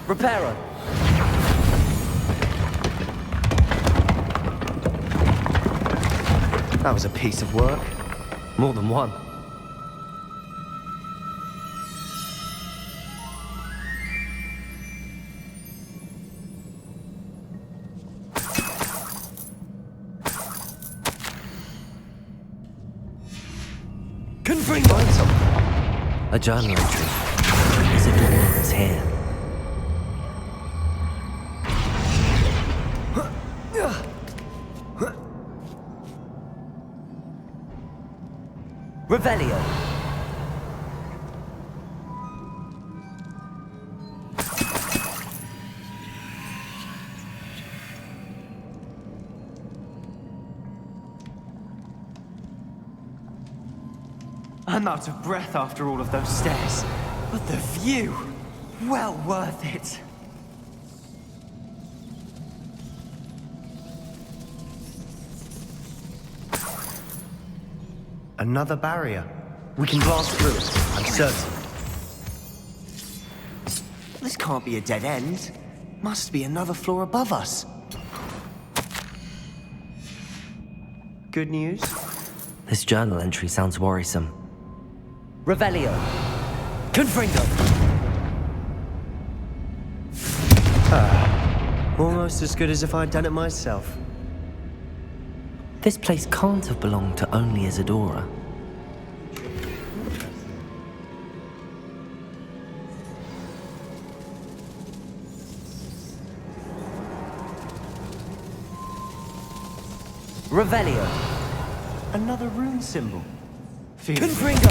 Reparo! That was a piece of work. More than one. Couldn't find something. A journal entry. Isadora is here. Revelio. I'm out of breath after all of those stairs. But the view, well worth it. Another barrier. We can blast through it, I'm certain. This can't be a dead end. Must be another floor above us. Good news? This journal entry sounds worrisome. Revelio. Confringo. Almost as good as if I'd done it myself. This place can't have belonged to only Isadora. Revelio. Another rune symbol. Confringo.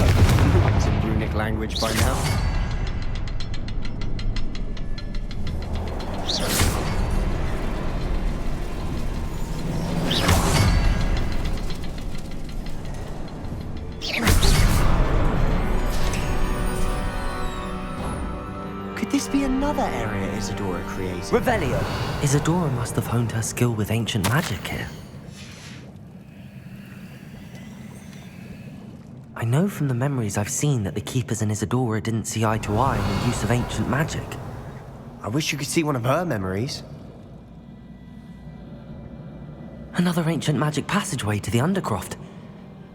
It's in runic language by now. Could this be another area Isadora created? Revelio. Isadora must have honed her skill with ancient magic here. I know from the memories I've seen that the Keepers and Isadora didn't see eye to eye on the use of ancient magic. I wish you could see one of her memories. Another ancient magic passageway to the Undercroft.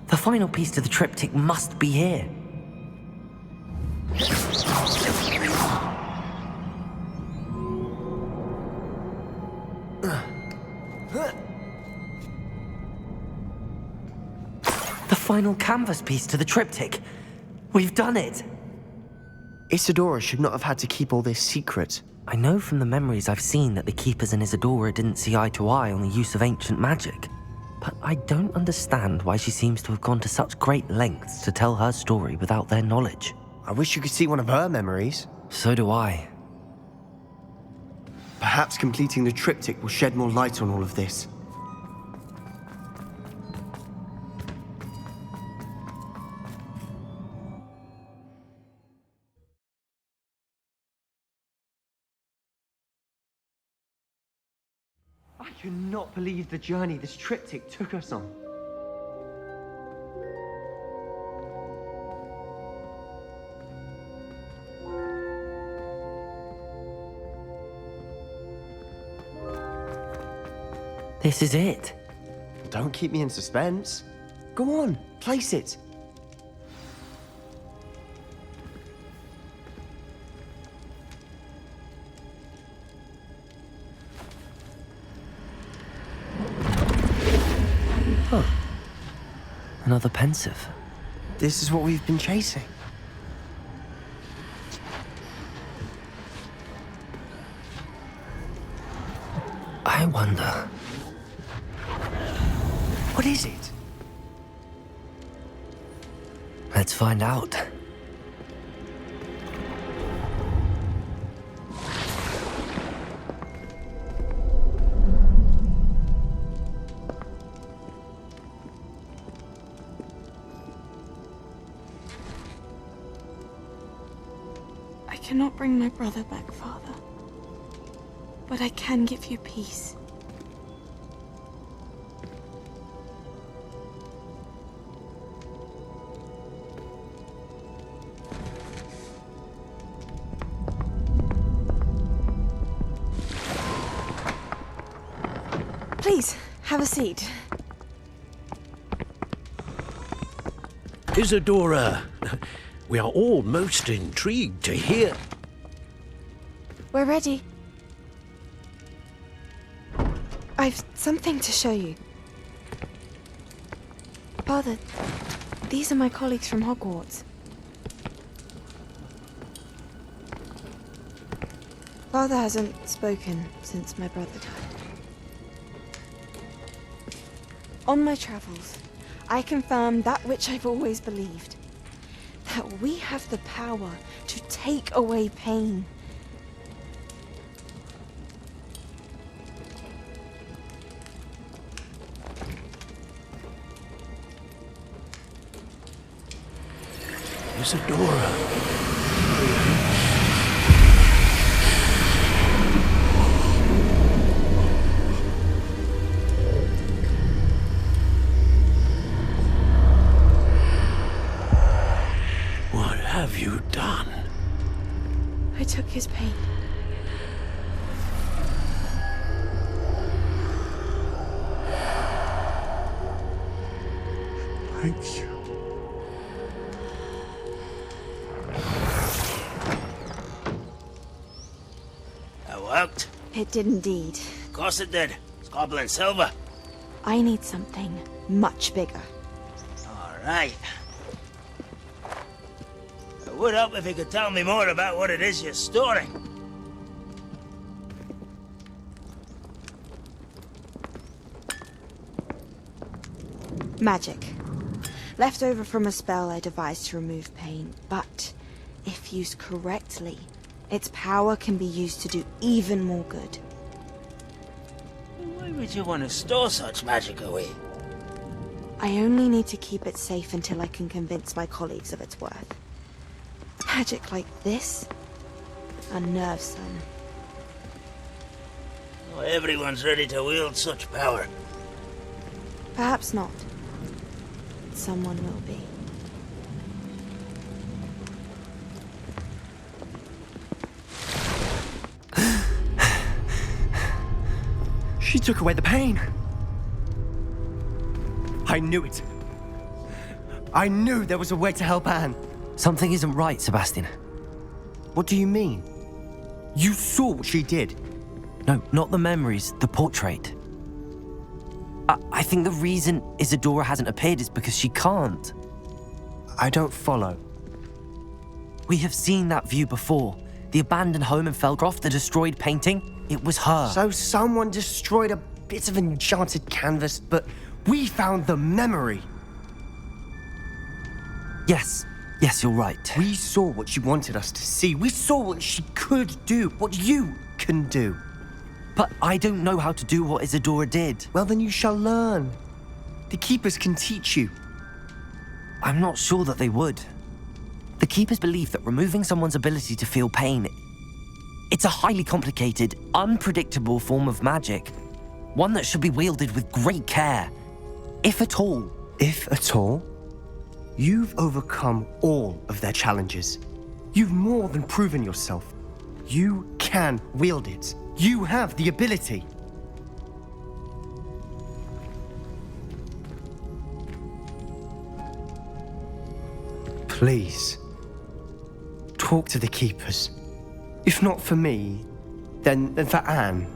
The final piece to the triptych must be here. The final canvas piece to the triptych. We've done it. Isadora should not have had to keep all this secret. I know from the memories I've seen that the Keepers and Isadora didn't see eye to eye on the use of ancient magic. But I don't understand why she seems to have gone to such great lengths to tell her story without their knowledge. I wish you could see one of her memories. So do I. Perhaps completing the triptych will shed more light on all of this. I cannot believe the journey this triptych took us on. This is it. Don't keep me in suspense. Go on, place it. Huh. Another pensive. This is what we've been chasing. I wonder. What is it? Let's find out. I cannot bring my brother back, Father. But I can give you peace. Please, have a seat. Isadora, we are all most intrigued to hear. We're ready. I've something to show you. Father, these are my colleagues from Hogwarts. Father hasn't spoken since my brother died. On my travels, I confirmed that which I've always believed. That we have the power to take away pain. Isadora. What have you done? I took his pain. Thank you. That worked? It did indeed. Of course it did. It's goblin silver. I need something much bigger. All right. It would help if you could tell me more about what it is you're storing. Magic. Left over from a spell I devised to remove pain, but if used correctly, its power can be used to do even more good. Why would you want to store such magic away? I only need to keep it safe until I can convince my colleagues of its worth. Magic like this unnerves them. Not everyone's ready to wield such power. Perhaps not. Someone will be. She took away the pain. I knew it. I knew there was a way to help Anne. Something isn't right, Sebastian. What do you mean? You saw what she did. No, not the memories, the portrait. I think the reason Isadora hasn't appeared is because she can't. I don't follow. We have seen that view before. The abandoned home in Felcroft, the destroyed painting. It was her. So someone destroyed a bit of enchanted canvas, but we found the memory. Yes, you're right. We saw what she wanted us to see. We saw what she could do, what you can do. But I don't know how to do what Isadora did. Well, then you shall learn. The Keepers can teach you. I'm not sure that they would. The Keepers believe that removing someone's ability to feel pain, it's a highly complicated, unpredictable form of magic. One that should be wielded with great care. If at all. If at all? You've overcome all of their challenges. You've more than proven yourself. You can wield it. You have the ability. Please, talk to the Keepers. If not for me, then for Anne.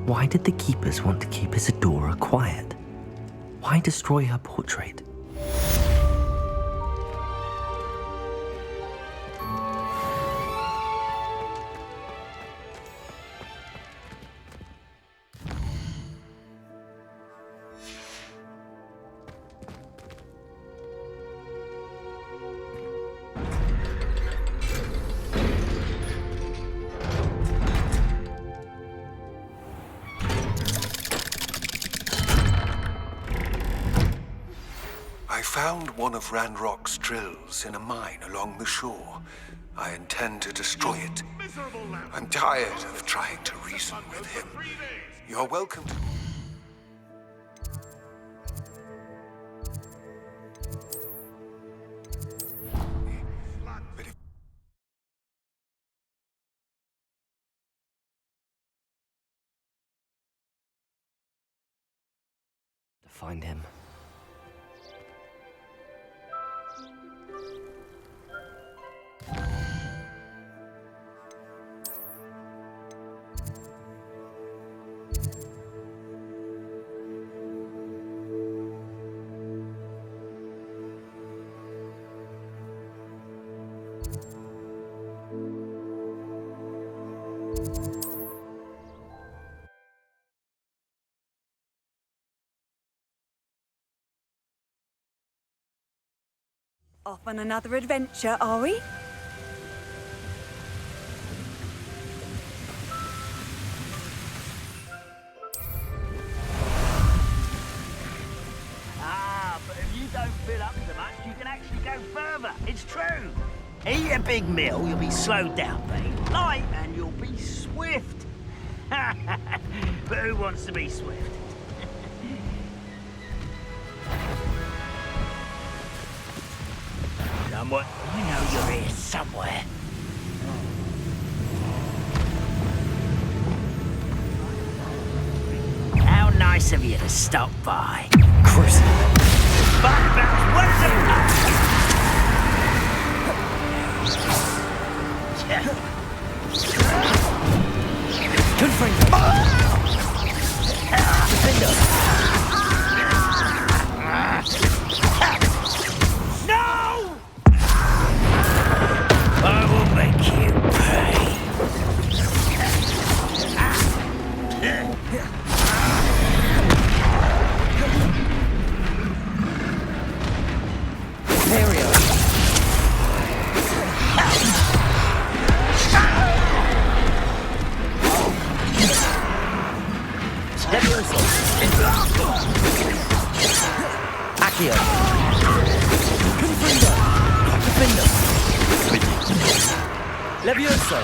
Why did the Keepers want to keep Isadora quiet? Why destroy her portrait? I found one of Ranrock's drills in a mine along the shore. I intend to destroy it. I'm tired of trying to reason with him. You're welcome to... find him. Off on another adventure, are we? Ah, but if you don't fill up so much, you can actually go further. It's true. Eat a big meal, you'll be slowed down, but eat light and you'll be swift. But who wants to be swift? Someone, I know you're here somewhere. How nice of you to stop by. Chris. But about what's up? Good friend. Defender. No! I will make you pay. Imperial. Levioso. Accio. Confringo. Defender. Levioso.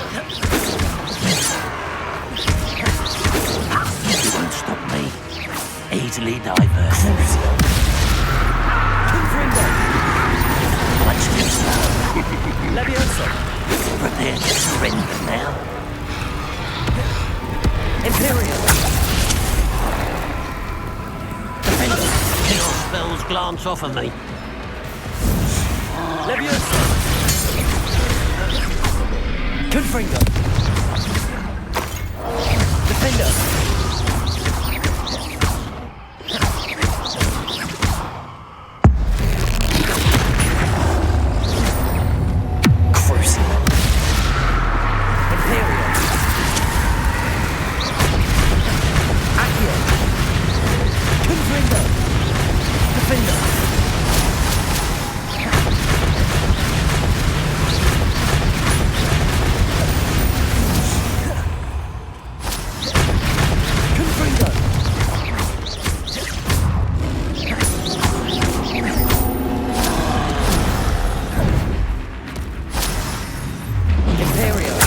You won't stop me. Easily diverted. Confringo. Much too slow. Levioso. Prepare to surrender now. Imperial. Defender. Your spells glance off of me. Levioso. Confringo. Defender. Crucible. Imperial. Accio. Confringo. Defender. Confringo. Imperial.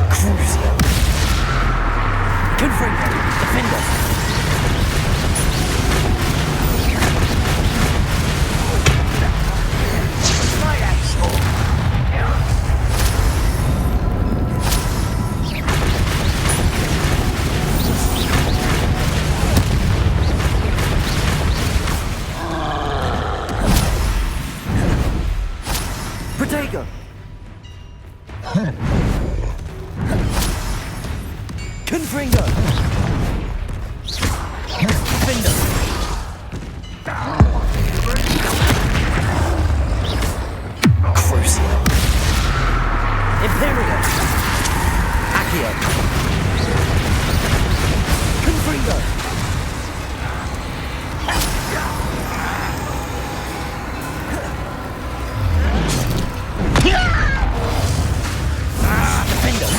Crucible. Confringo. Defender. Protego. Confringo. Defender. Crucible. Imperial. Accio. Confringo. Defender.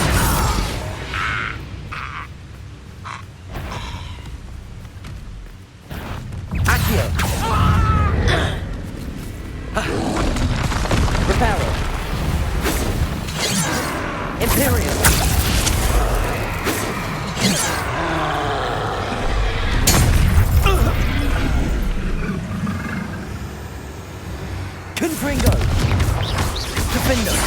Accio. Reparo. Imperial. Confringo. Defender.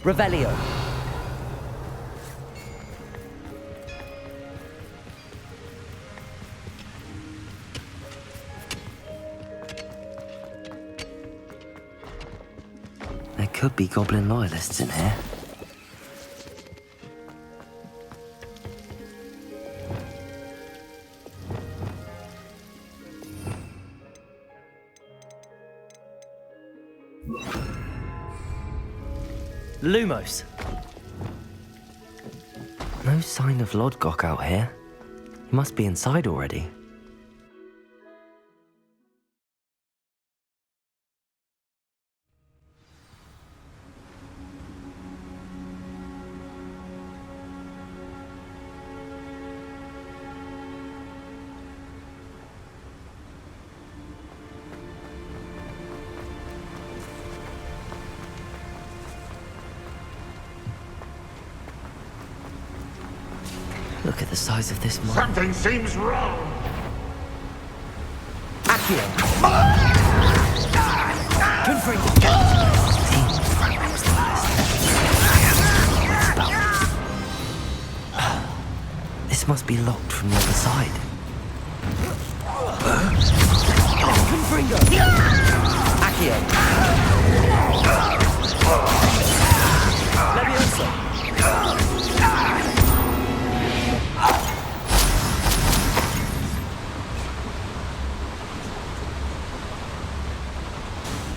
Revelio. There could be goblin loyalists in here. Lumos. No sign of Lodgok out here. He must be inside already. Look at the size of this mine. Something seems wrong. Accio! Confirm. This must be locked from the other side. Confringo! Accio! Leviosa!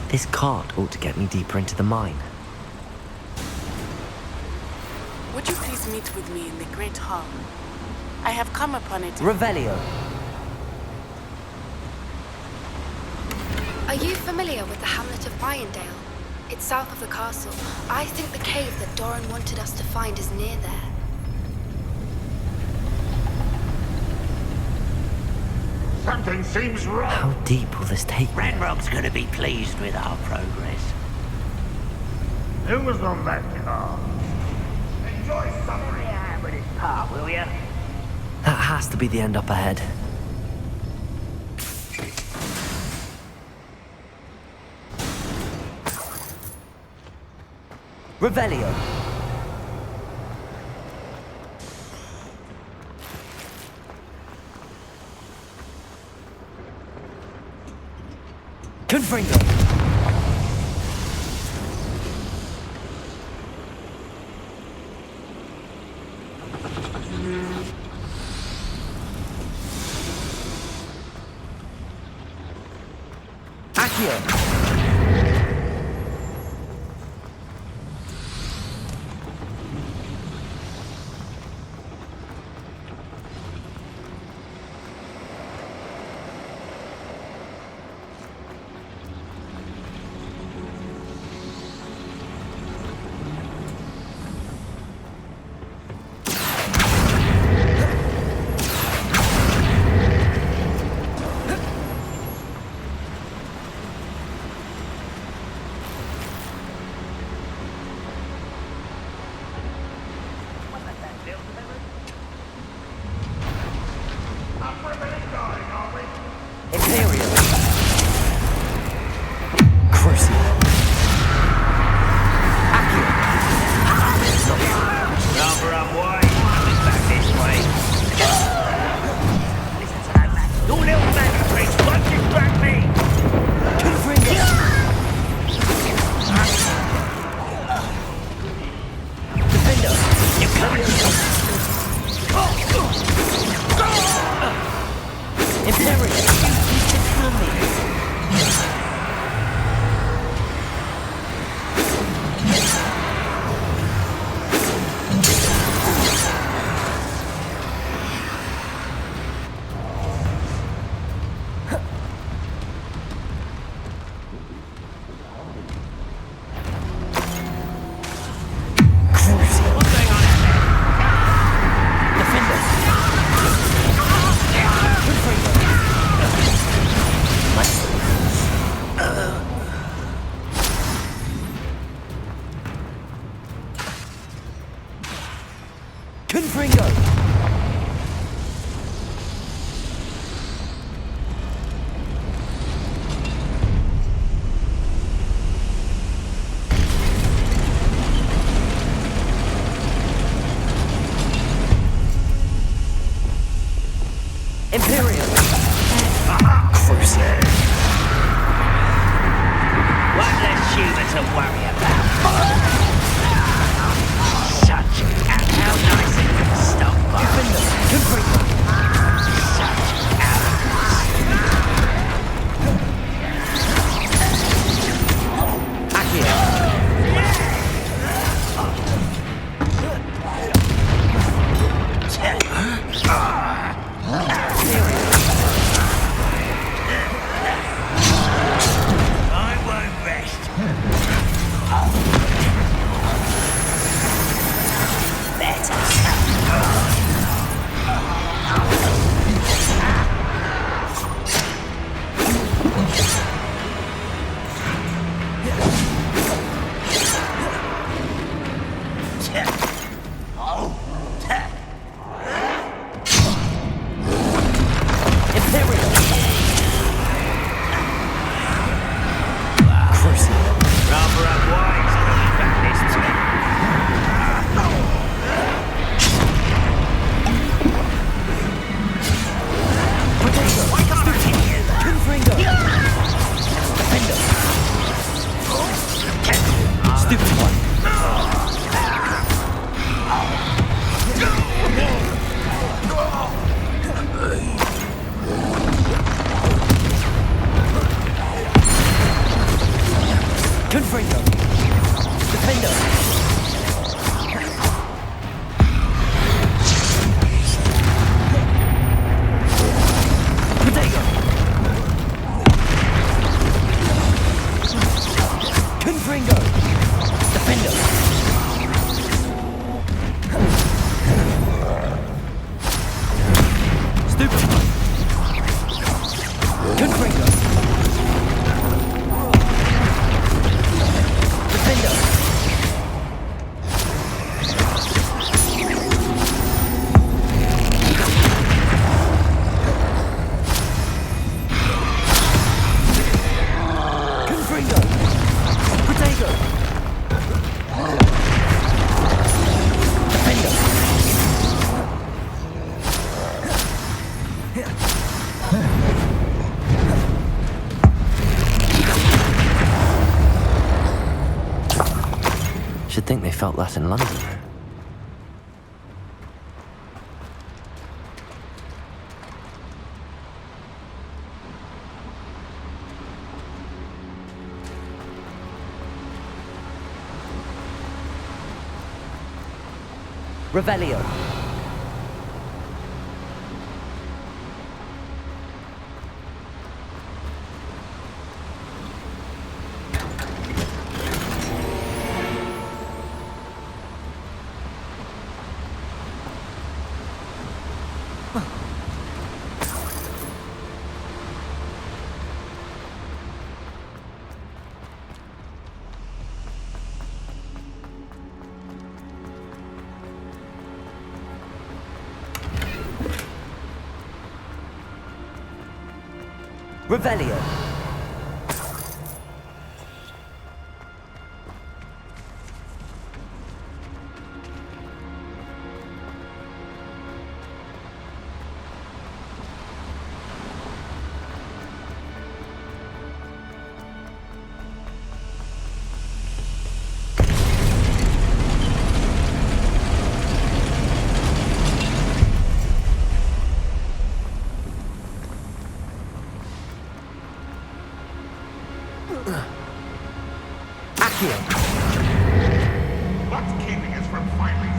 This cart ought to get me deeper into the mine. Would you please meet with me in the Great Hall? I have come upon it. Revelio. Are you familiar with the hamlet of Irondale? It's south of the castle. I think the cave that Doran wanted us to find is near there. Something seems wrong. How deep will this take me? Ranrock's gonna be pleased with our progress. Who was on that car? Enjoy suffering out with his part, will ya? That has to be the end up ahead. Revelio. Confringo. Accio. Should think they felt that in London. Revelio. Revelio. What's keeping us from finally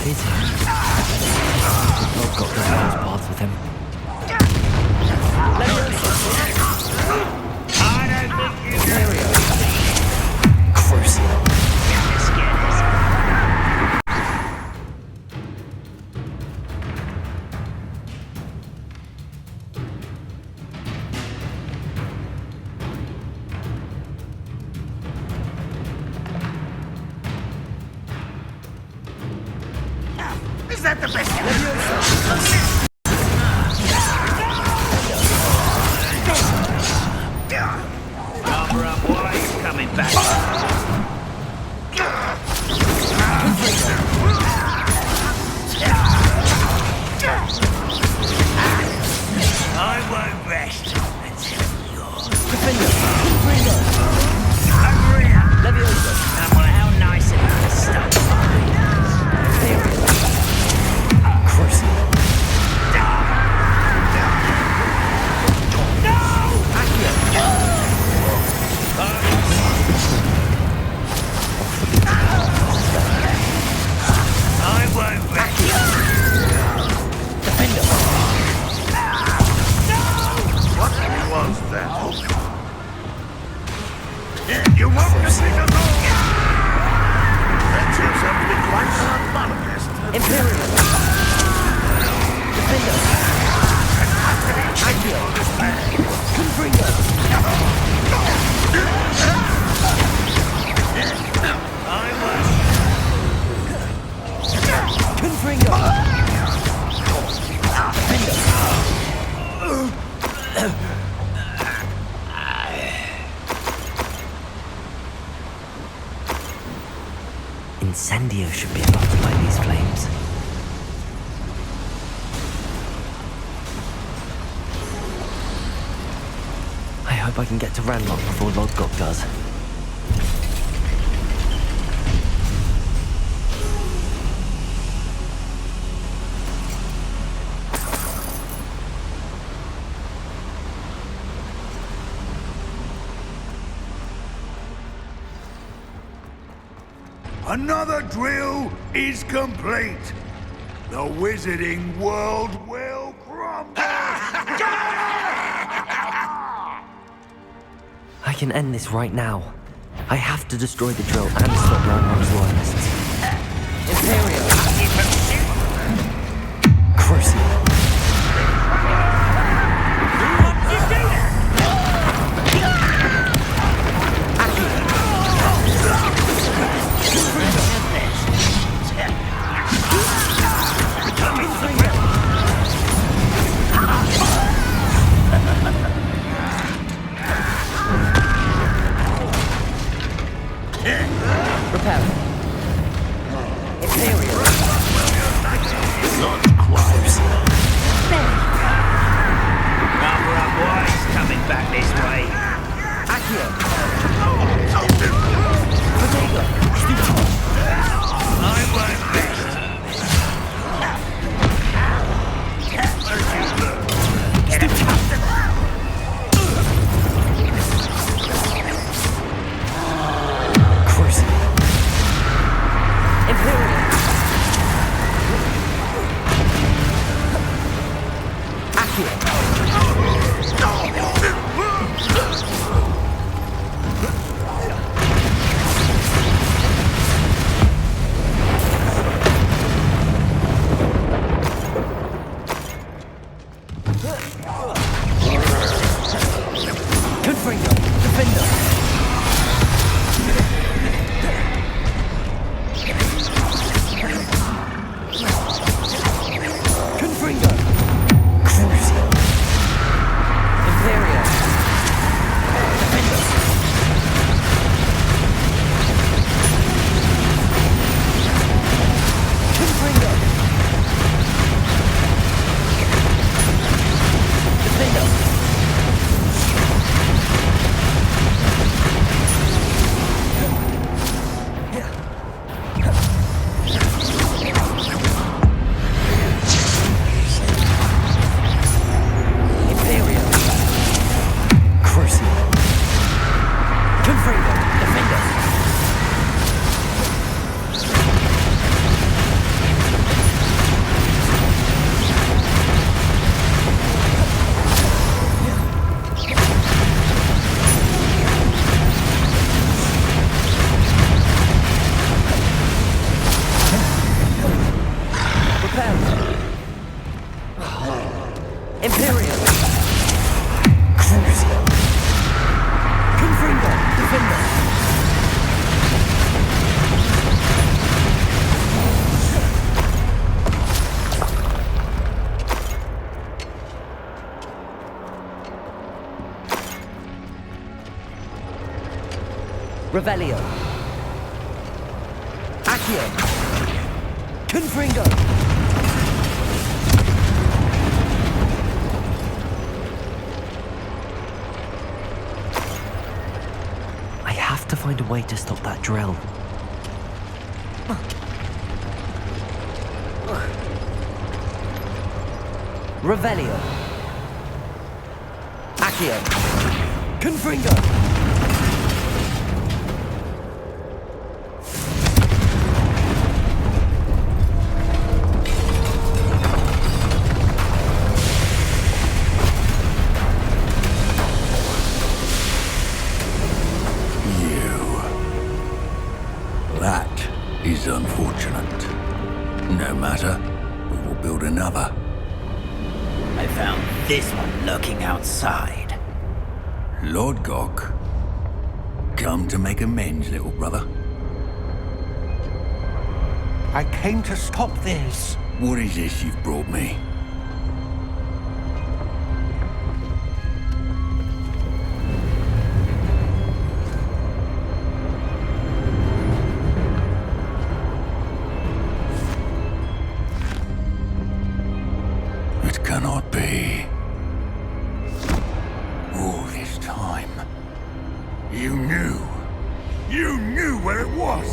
What is it? Lord got to cross paths with him. I don't think you can. Crucial. Is that the best? Cover up while he's coming back. I won't rest until you're... Over here! No matter how nice it is, stop behind us. I won't back you. Defender. What was that? You won't defeat us all. That's something quite harmonious. Imperial. Defender. Accio. Confringo. I was. Confringo. Incendio should be affected by these flames. I hope I can get to Ranlock before Lodgok does. Another drill is complete. The wizarding world will crumble. I can end this right now. I have to destroy the drill and stop Ranrock's loyalists. Imperial. Crucial. Repel. Imperial. Not close. Cover up, boys. Coming back this way. Accio. Potato. I won't rest. Get it. Imperial. Accio. Revelio. Accio. Confringo. I have to find a way to stop that drill. Revelio. Accio. Confringo. That is unfortunate. No matter, we will build another. I found this one lurking outside. Lord Gok, come to make amends, little brother. I came to stop this. What is this you've brought me? It cannot be. All this time, you knew where it was.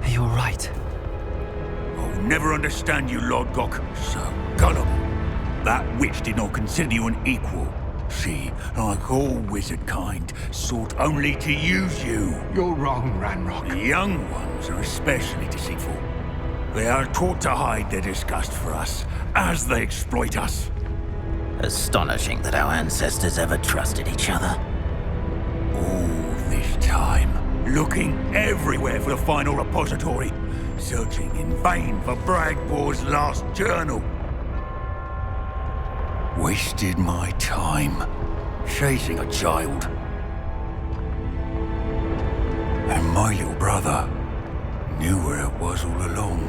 Are you alright? I'll never understand you, Lord Gok. So gullible. That witch did not consider you an equal. She, like all wizard kind, sought only to use you. You're wrong, Ranrock. The young ones are especially deceitful. They are taught to hide their disgust for us, as they exploit us. Astonishing that our ancestors ever trusted each other. All this time, looking everywhere for the final repository, searching in vain for Bragbor's last journal. Wasted my time, chasing a child. And my little brother knew where it was all along.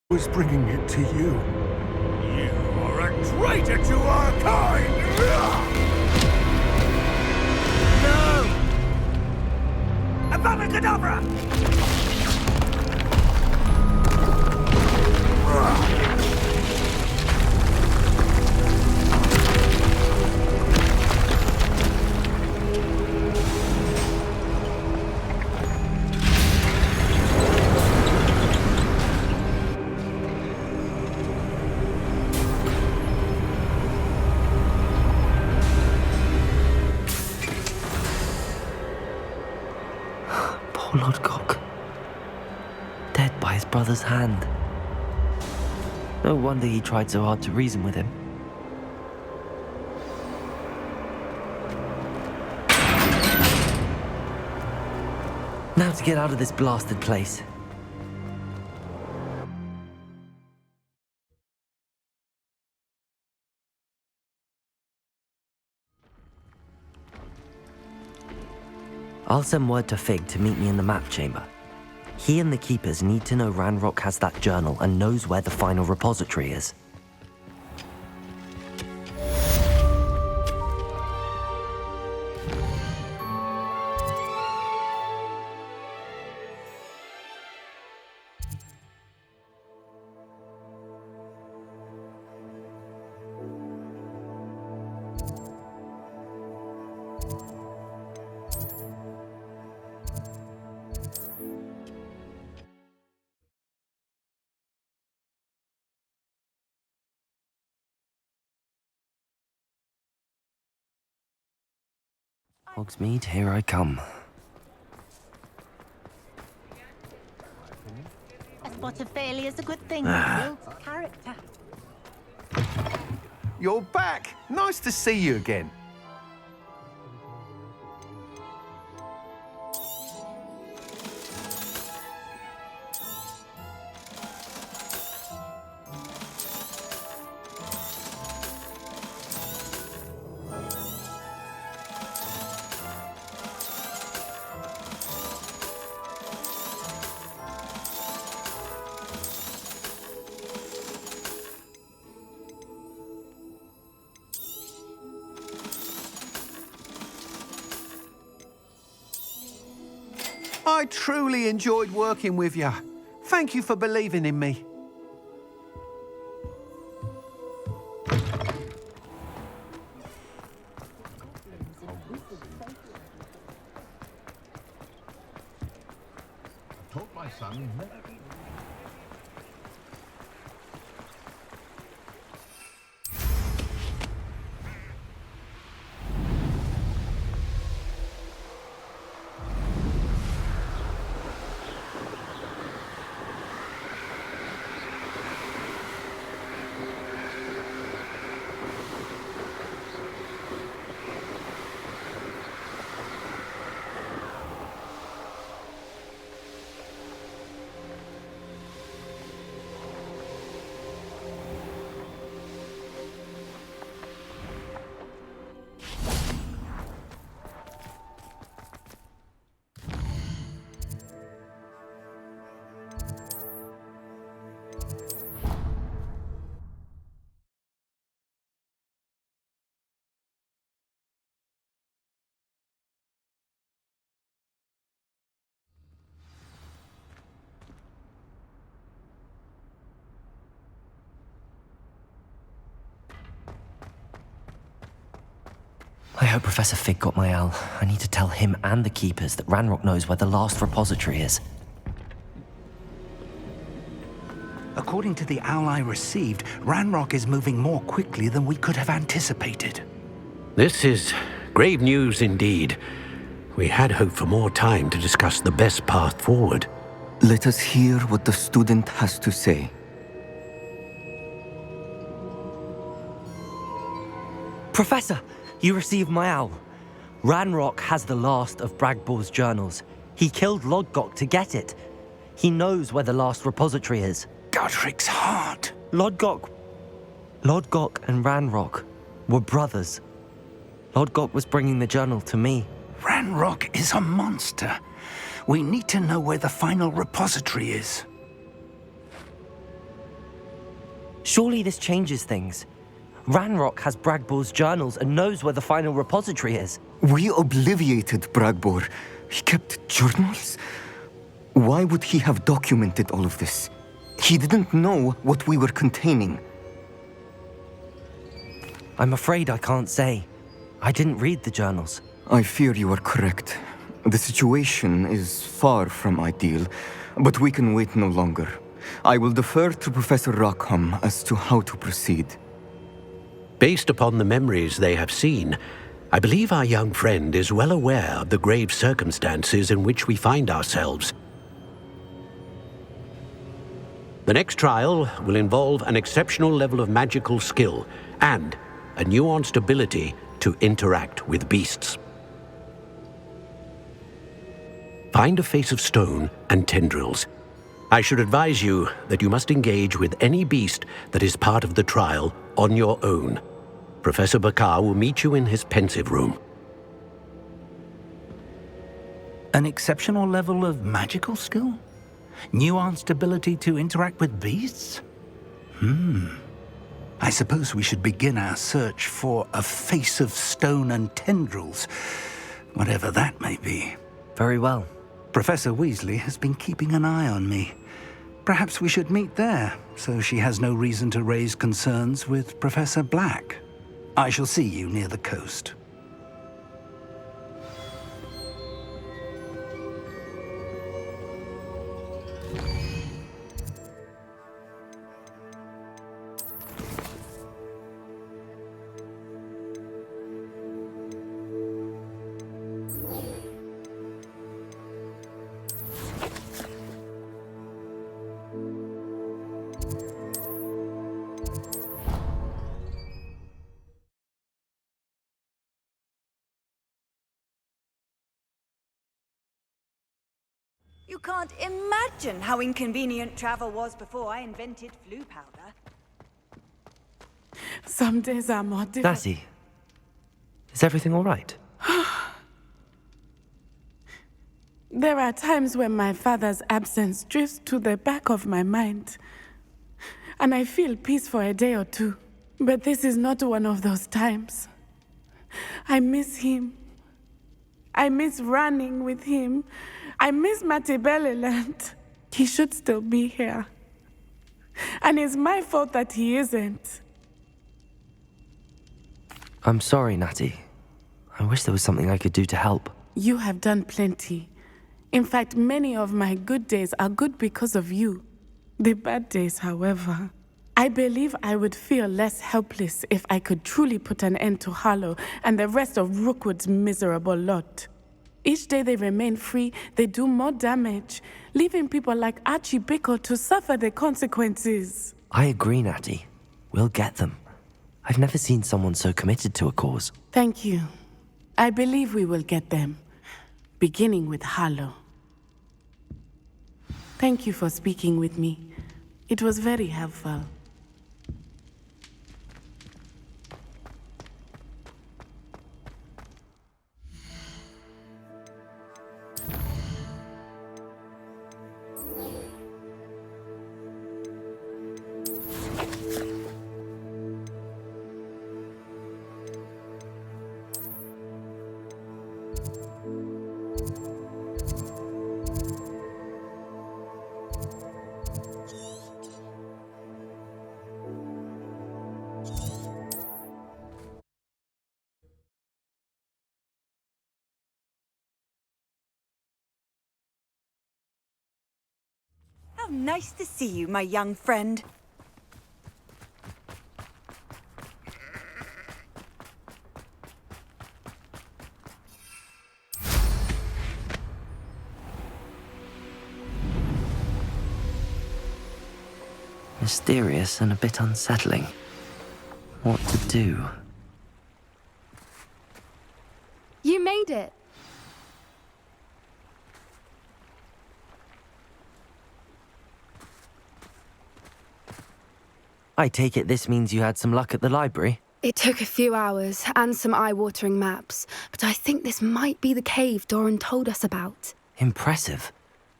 Was bringing it to you. You are a traitor to our kind! No! Avada Kedavra! Poor Lord Gok. Dead by his brother's hand. No wonder he tried so hard to reason with him. Now to get out of this blasted place. I'll send word to Fig to meet me in the map chamber. He and the Keepers need to know Ranrock has that journal and knows where the final repository is. Hogsmeade, here I come. A spot of failure's a good thing. It builds character. You're back. Nice to see you again. I truly enjoyed working with you. Thank you for believing in me. Told my son. I hope Professor Fig got my owl. I need to tell him and the Keepers that Ranrock knows where the last repository is. According to the owl I received, Ranrock is moving more quickly than we could have anticipated. This is grave news indeed. We had hoped for more time to discuss the best path forward. Let us hear what the student has to say. Professor, you received my owl. Ranrock has the last of Bragbor's journals. He killed Lodgok to get it. He knows where the last repository is. Godric's heart. Lodgok and Ranrock were brothers. Lodgok was bringing the journal to me. Ranrock is a monster. We need to know where the final repository is. Surely this changes things. Ranrock has Bragbor's journals and knows where the final repository is. We obliviated Bragbor. He kept journals? Why would he have documented all of this? He didn't know what we were containing. I'm afraid I can't say. I didn't read the journals. I fear you are correct. The situation is far from ideal, but we can wait no longer. I will defer to Professor Rockham as to how to proceed. Based upon the memories they have seen, I believe our young friend is well aware of the grave circumstances in which we find ourselves. The next trial will involve an exceptional level of magical skill and a nuanced ability to interact with beasts. Find a face of stone and tendrils. I should advise you that you must engage with any beast that is part of the trial on your own. Professor Bakar will meet you in his pensive room. An exceptional level of magical skill? Nuanced ability to interact with beasts? I suppose we should begin our search for a face of stone and tendrils, whatever that may be. Very well. Professor Weasley has been keeping an eye on me. Perhaps we should meet there, so she has no reason to raise concerns with Professor Black. I shall see you near the coast. You can't imagine how inconvenient travel was before I invented flu powder. Some days are more difficult. Lassie, is everything all right? There are times when my father's absence drifts to the back of my mind, and I feel peace for a day or two. But this is not one of those times. I miss him. I miss running with him. I miss Matibeleland. He should still be here. And it's my fault that he isn't. I'm sorry, Natty. I wish there was something I could do to help. You have done plenty. In fact, many of my good days are good because of you. The bad days, however. I believe I would feel less helpless if I could truly put an end to Harlow and the rest of Rookwood's miserable lot. Each day they remain free, they do more damage, leaving people like Archie Bickle to suffer the consequences. I agree, Natty. We'll get them. I've never seen someone so committed to a cause. Thank you. I believe we will get them, beginning with Harlow. Thank you for speaking with me. It was very helpful. How nice to see you, my young friend. Mysterious and a bit unsettling. What to do? You made it. I take it this means you had some luck at the library? It took a few hours and some eye-watering maps, but I think this might be the cave Doran told us about. Impressive.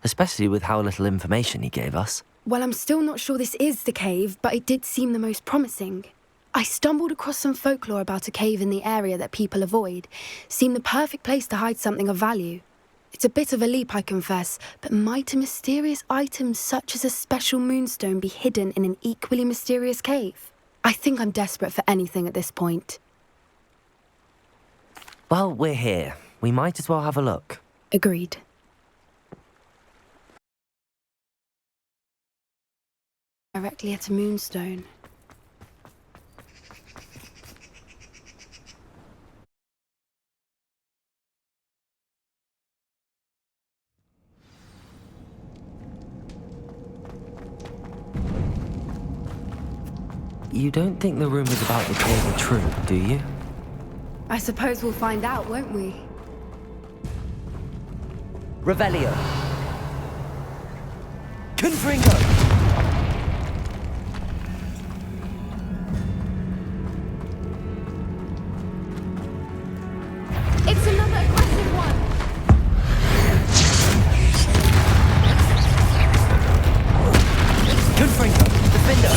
Especially with how little information he gave us. Well, I'm still not sure this is the cave, but it did seem the most promising. I stumbled across some folklore about a cave in the area that people avoid. Seemed the perfect place to hide something of value. It's a bit of a leap, I confess, but might a mysterious item such as a special moonstone be hidden in an equally mysterious cave? I think I'm desperate for anything at this point. Well, we're here. We might as well have a look. Agreed. Directly at a moonstone. You don't think the rumors about the cave are true, do you? I suppose we'll find out, won't we? Revelio. Confringo. It's another aggressive one! Confringo. Defender.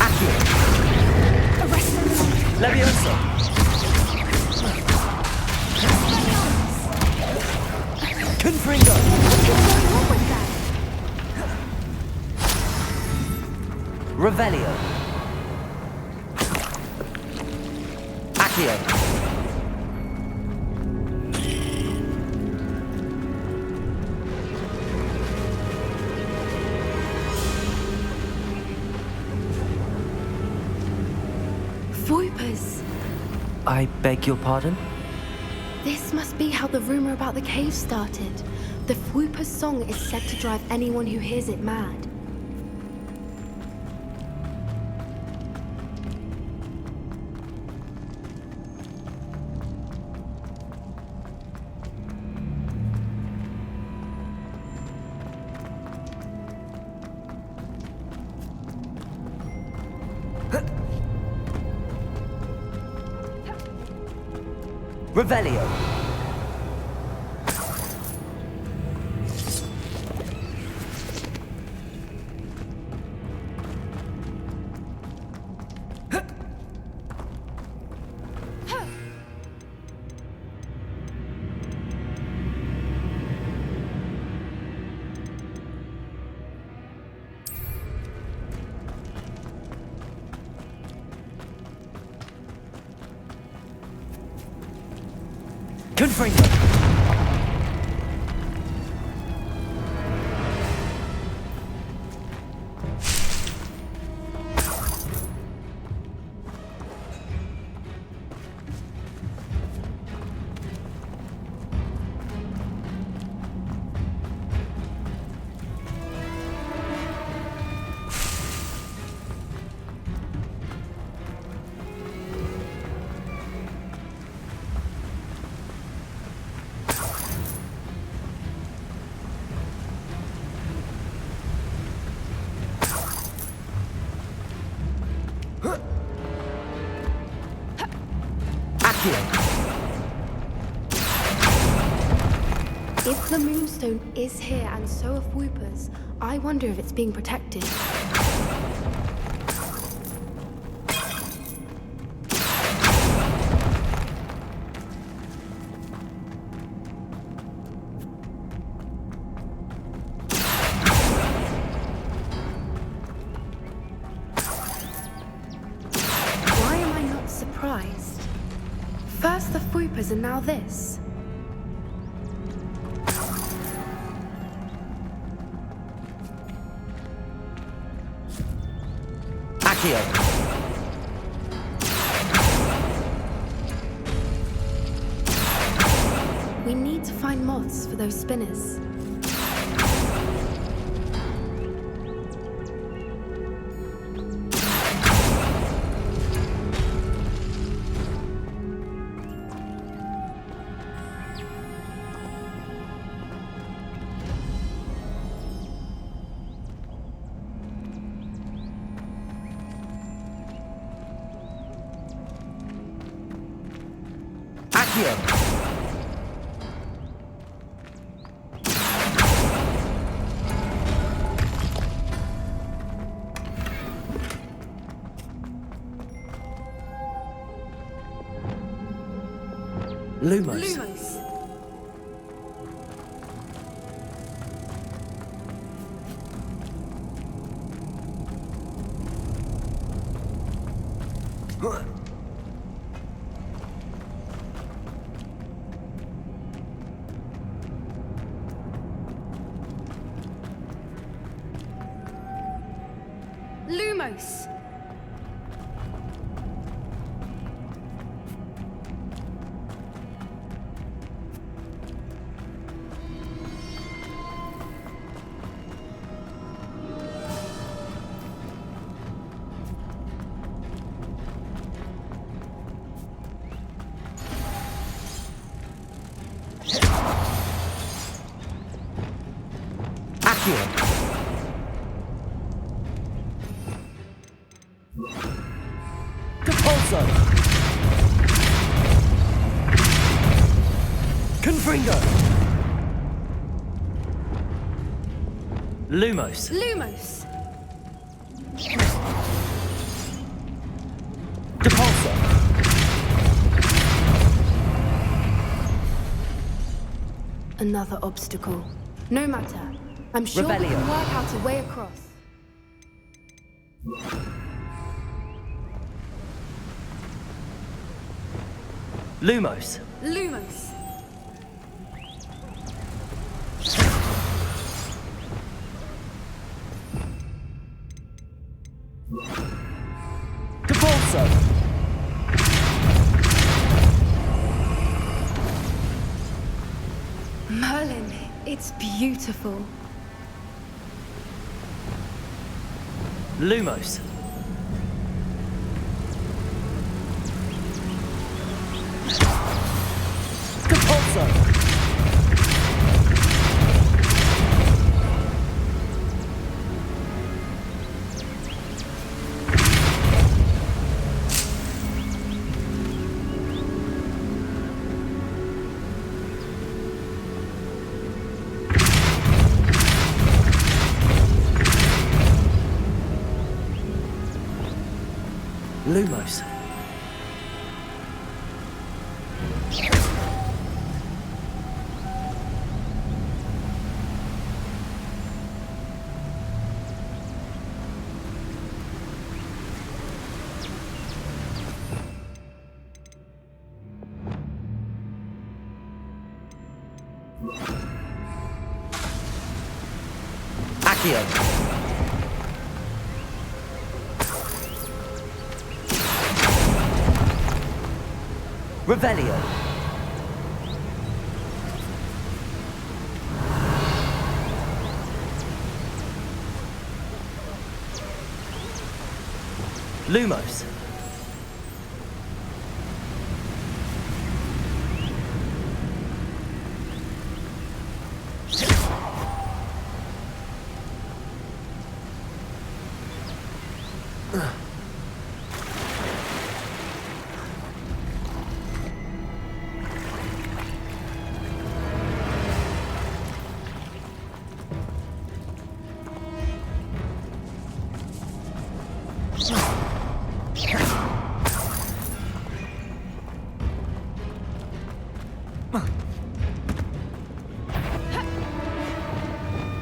Accio. Levioso. Confringo. What's wrong with that? Revelio. Accio. Voipers. I beg your pardon? This must be how the rumor about the cave started. The Whooper's song is said to drive anyone who hears it mad. Revelio. Confringo! If the Moonstone is here and so are Whoopers, I wonder if it's being protected. Why am I not surprised? First the Whoopers and now this. We need to find moths for those spinners. Lumos. Lumos! Confringo! Lumos. Lumos! Depulso. Another obstacle. No matter. I'm sure we can work out a way across. Lumos. Lumos. Depulso. Merlin, it's beautiful. Lumos. Depulso. Lumos. Accio. Revelio. Lumos.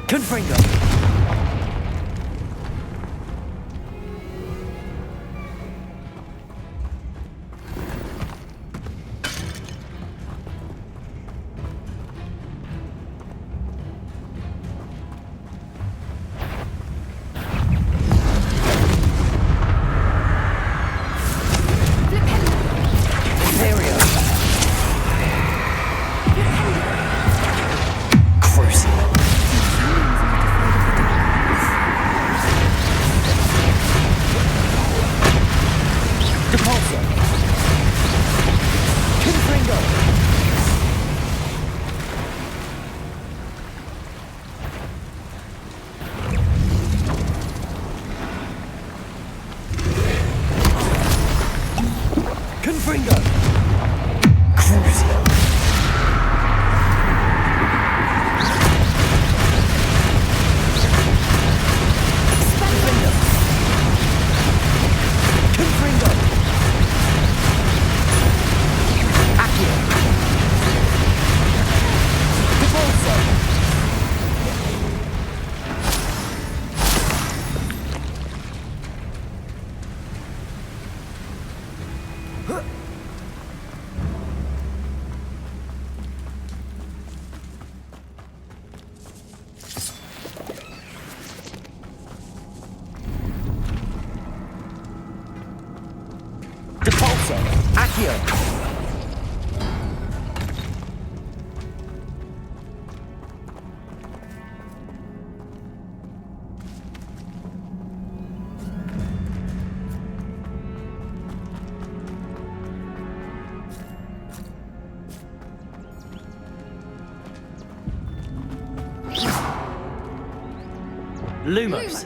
Confringo. Lumos.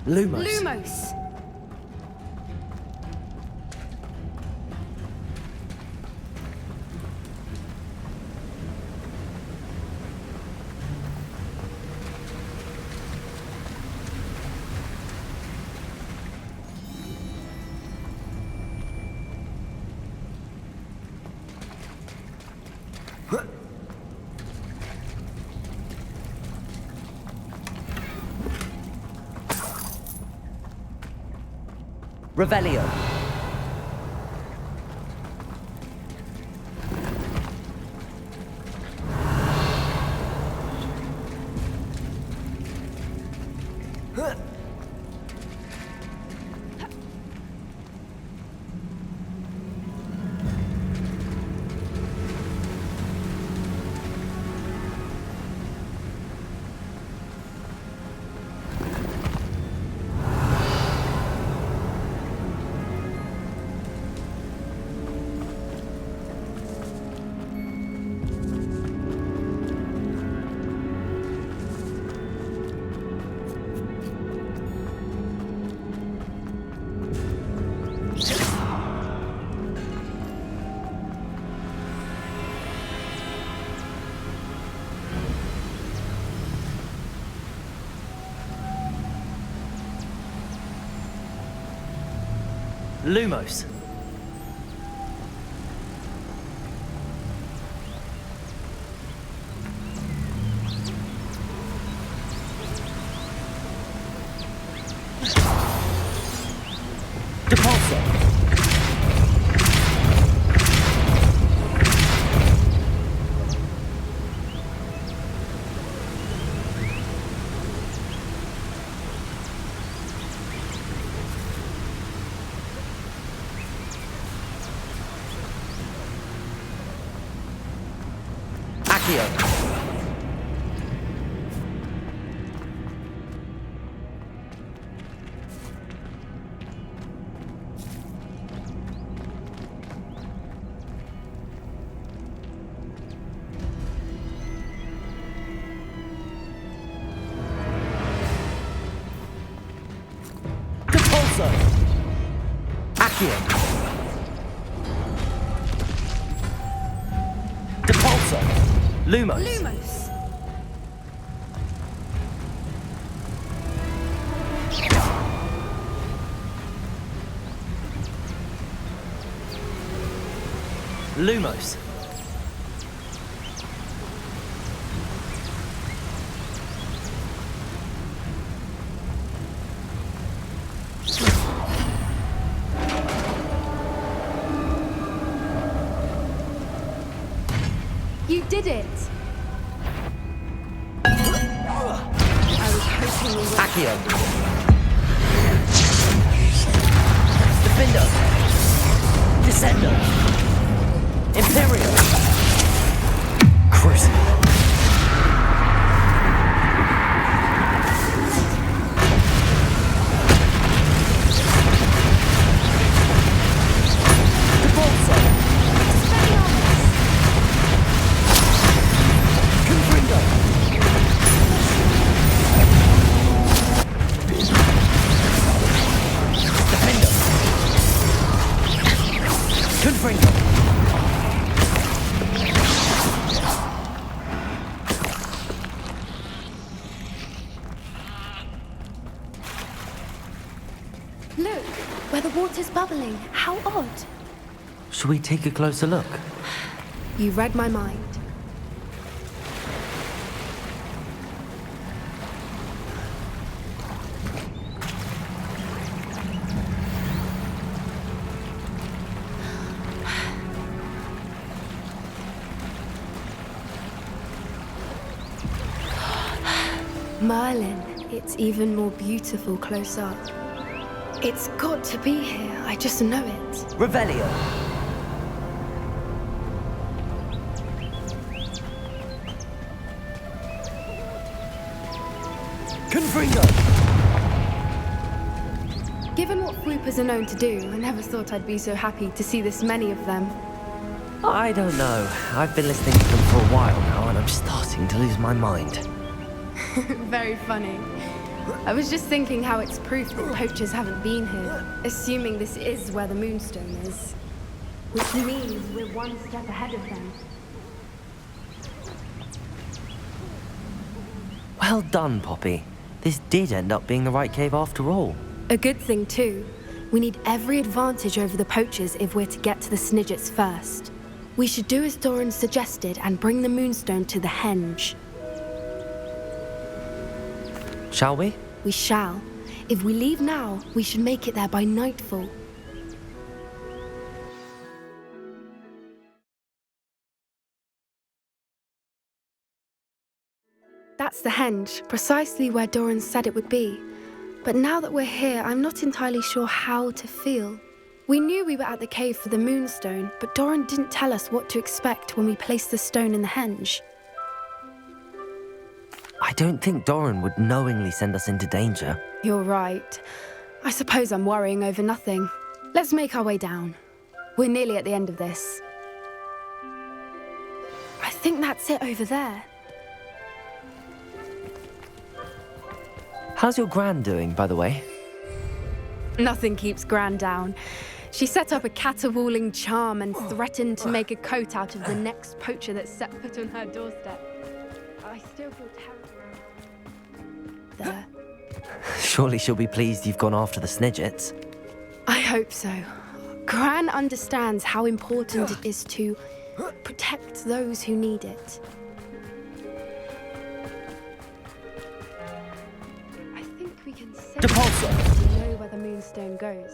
Lumos. Lumos! Revelio. Lumos. Depulso. Accio. Depulso. Accio. Depulso. Lumos. Lumos. Lumos. You did it! I was hoping we would. Accio. Defendo. Descendo. Imperial. Crucible. Depulso. Confringo. Defendo. Confringo. Look, where the water's bubbling. How odd. Shall we take a closer look? You read my mind. Merlin, it's even more beautiful close up. It's got to be here, I just know it. Revelio. Confringo. Given what floopers are known to do, I never thought I'd be so happy to see this many of them. I don't know. I've been listening to them for a while now, and I'm starting to lose my mind. Very funny. I was just thinking how it's proof that poachers haven't been here, assuming this is where the Moonstone is. Which means we're one step ahead of them. Well done, Poppy. This did end up being the right cave after all. A good thing, too. We need every advantage over the poachers if we're to get to the Snidgets first. We should do as Doran suggested and bring the Moonstone to the Henge. Shall we? We shall. If we leave now, we should make it there by nightfall. That's the henge, precisely where Doran said it would be. But now that we're here, I'm not entirely sure how to feel. We knew we were at the cave for the moonstone, but Doran didn't tell us what to expect when we placed the stone in the henge. I don't think Doran would knowingly send us into danger. You're right. I suppose I'm worrying over nothing. Let's make our way down. We're nearly at the end of this. I think that's it over there. How's your Gran doing, by the way? Nothing keeps Gran down. She set up a caterwauling charm and threatened to make a coat out of the next poacher that set foot on her doorstep. I still feel terrible. There. Surely she'll be pleased you've gone after the Snidgets. I hope so. Gran understands how important it is to protect those who need it. I think we can say we know where the moonstone goes.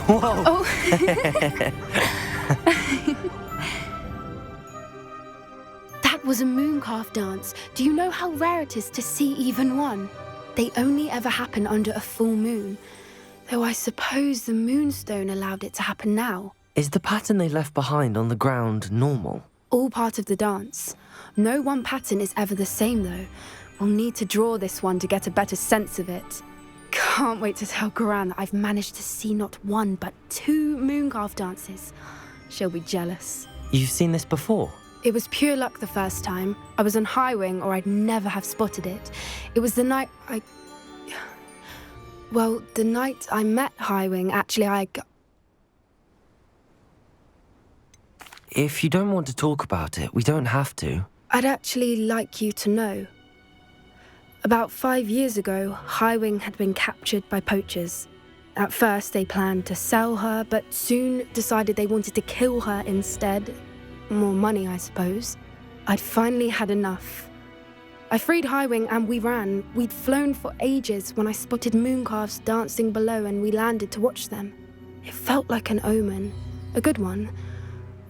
Whoa! Oh. That was a mooncalf dance. Do you know how rare it is to see even one? They only ever happen under a full moon. Though I suppose the moonstone allowed it to happen now. Is the pattern they left behind on the ground normal? All part of the dance. No one pattern is ever the same, though. We'll need to draw this one to get a better sense of it. Can't wait to tell Gran that I've managed to see not one, but 2 mooncalf dances. She'll be jealous. You've seen this before? It was pure luck the first time. I was on Highwing, or I'd never have spotted it. It was the night Well, the night I met Highwing, actually, If you don't want to talk about it, we don't have to. I'd actually like you to know. About 5 years ago, Highwing had been captured by poachers. At first, they planned to sell her, but soon decided they wanted to kill her instead. More money, I suppose. I'd finally had enough. I freed Highwing and we ran. We'd flown for ages when I spotted mooncalves dancing below and we landed to watch them. It felt like an omen. A good one.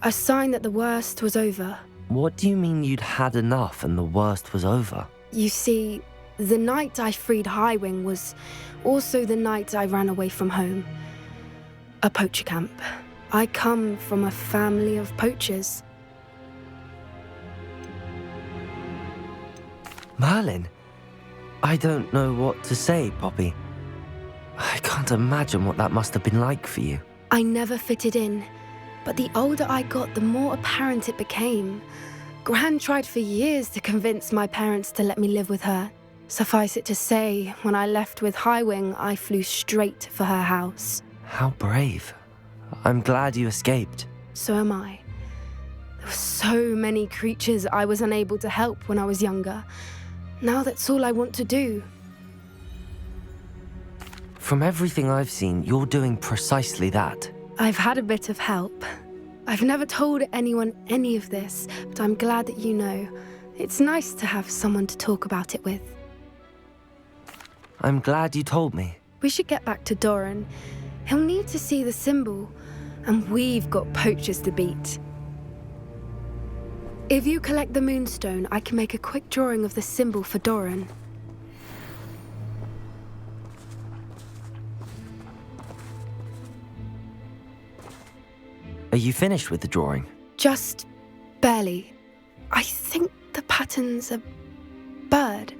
A sign that the worst was over. What do you mean you'd had enough and the worst was over? You see, the night I freed Highwing was also the night I ran away from home. A poacher camp. I come from a family of poachers. Merlin? I don't know what to say, Poppy. I can't imagine what that must have been like for you. I never fitted in, but the older I got, the more apparent it became. Gran tried for years to convince my parents to let me live with her. Suffice it to say, when I left with Highwing, I flew straight for her house. How brave. I'm glad you escaped. So am I. There were so many creatures I was unable to help when I was younger. Now that's all I want to do. From everything I've seen, you're doing precisely that. I've had a bit of help. I've never told anyone any of this, but I'm glad that you know. It's nice to have someone to talk about it with. I'm glad you told me. We should get back to Doran. He'll need to see the symbol, and we've got poachers to beat. If you collect the moonstone, I can make a quick drawing of the symbol for Doran. Are you finished with the drawing? Just barely. I think the pattern's a bird.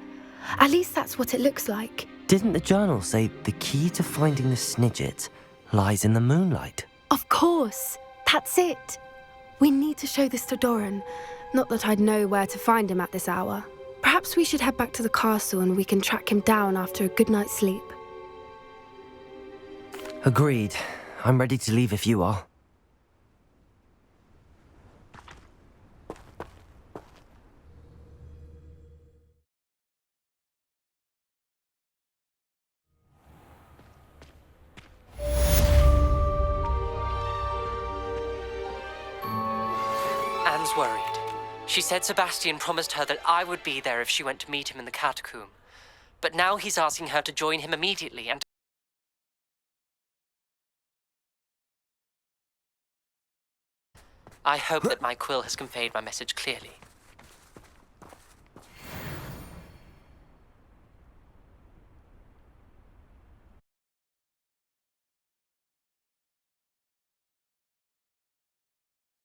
At least that's what it looks like. Didn't the journal say the key to finding the Snidget lies in the moonlight? Of course. That's it. We need to show this to Doran. Not that I'd know where to find him at this hour. Perhaps we should head back to the castle and we can track him down after a good night's sleep. Agreed. I'm ready to leave if you are. Anne's worried. She said Sebastian promised her that I would be there if she went to meet him in the catacomb. But now he's asking her to join him immediately and... I hope that my quill has conveyed my message clearly.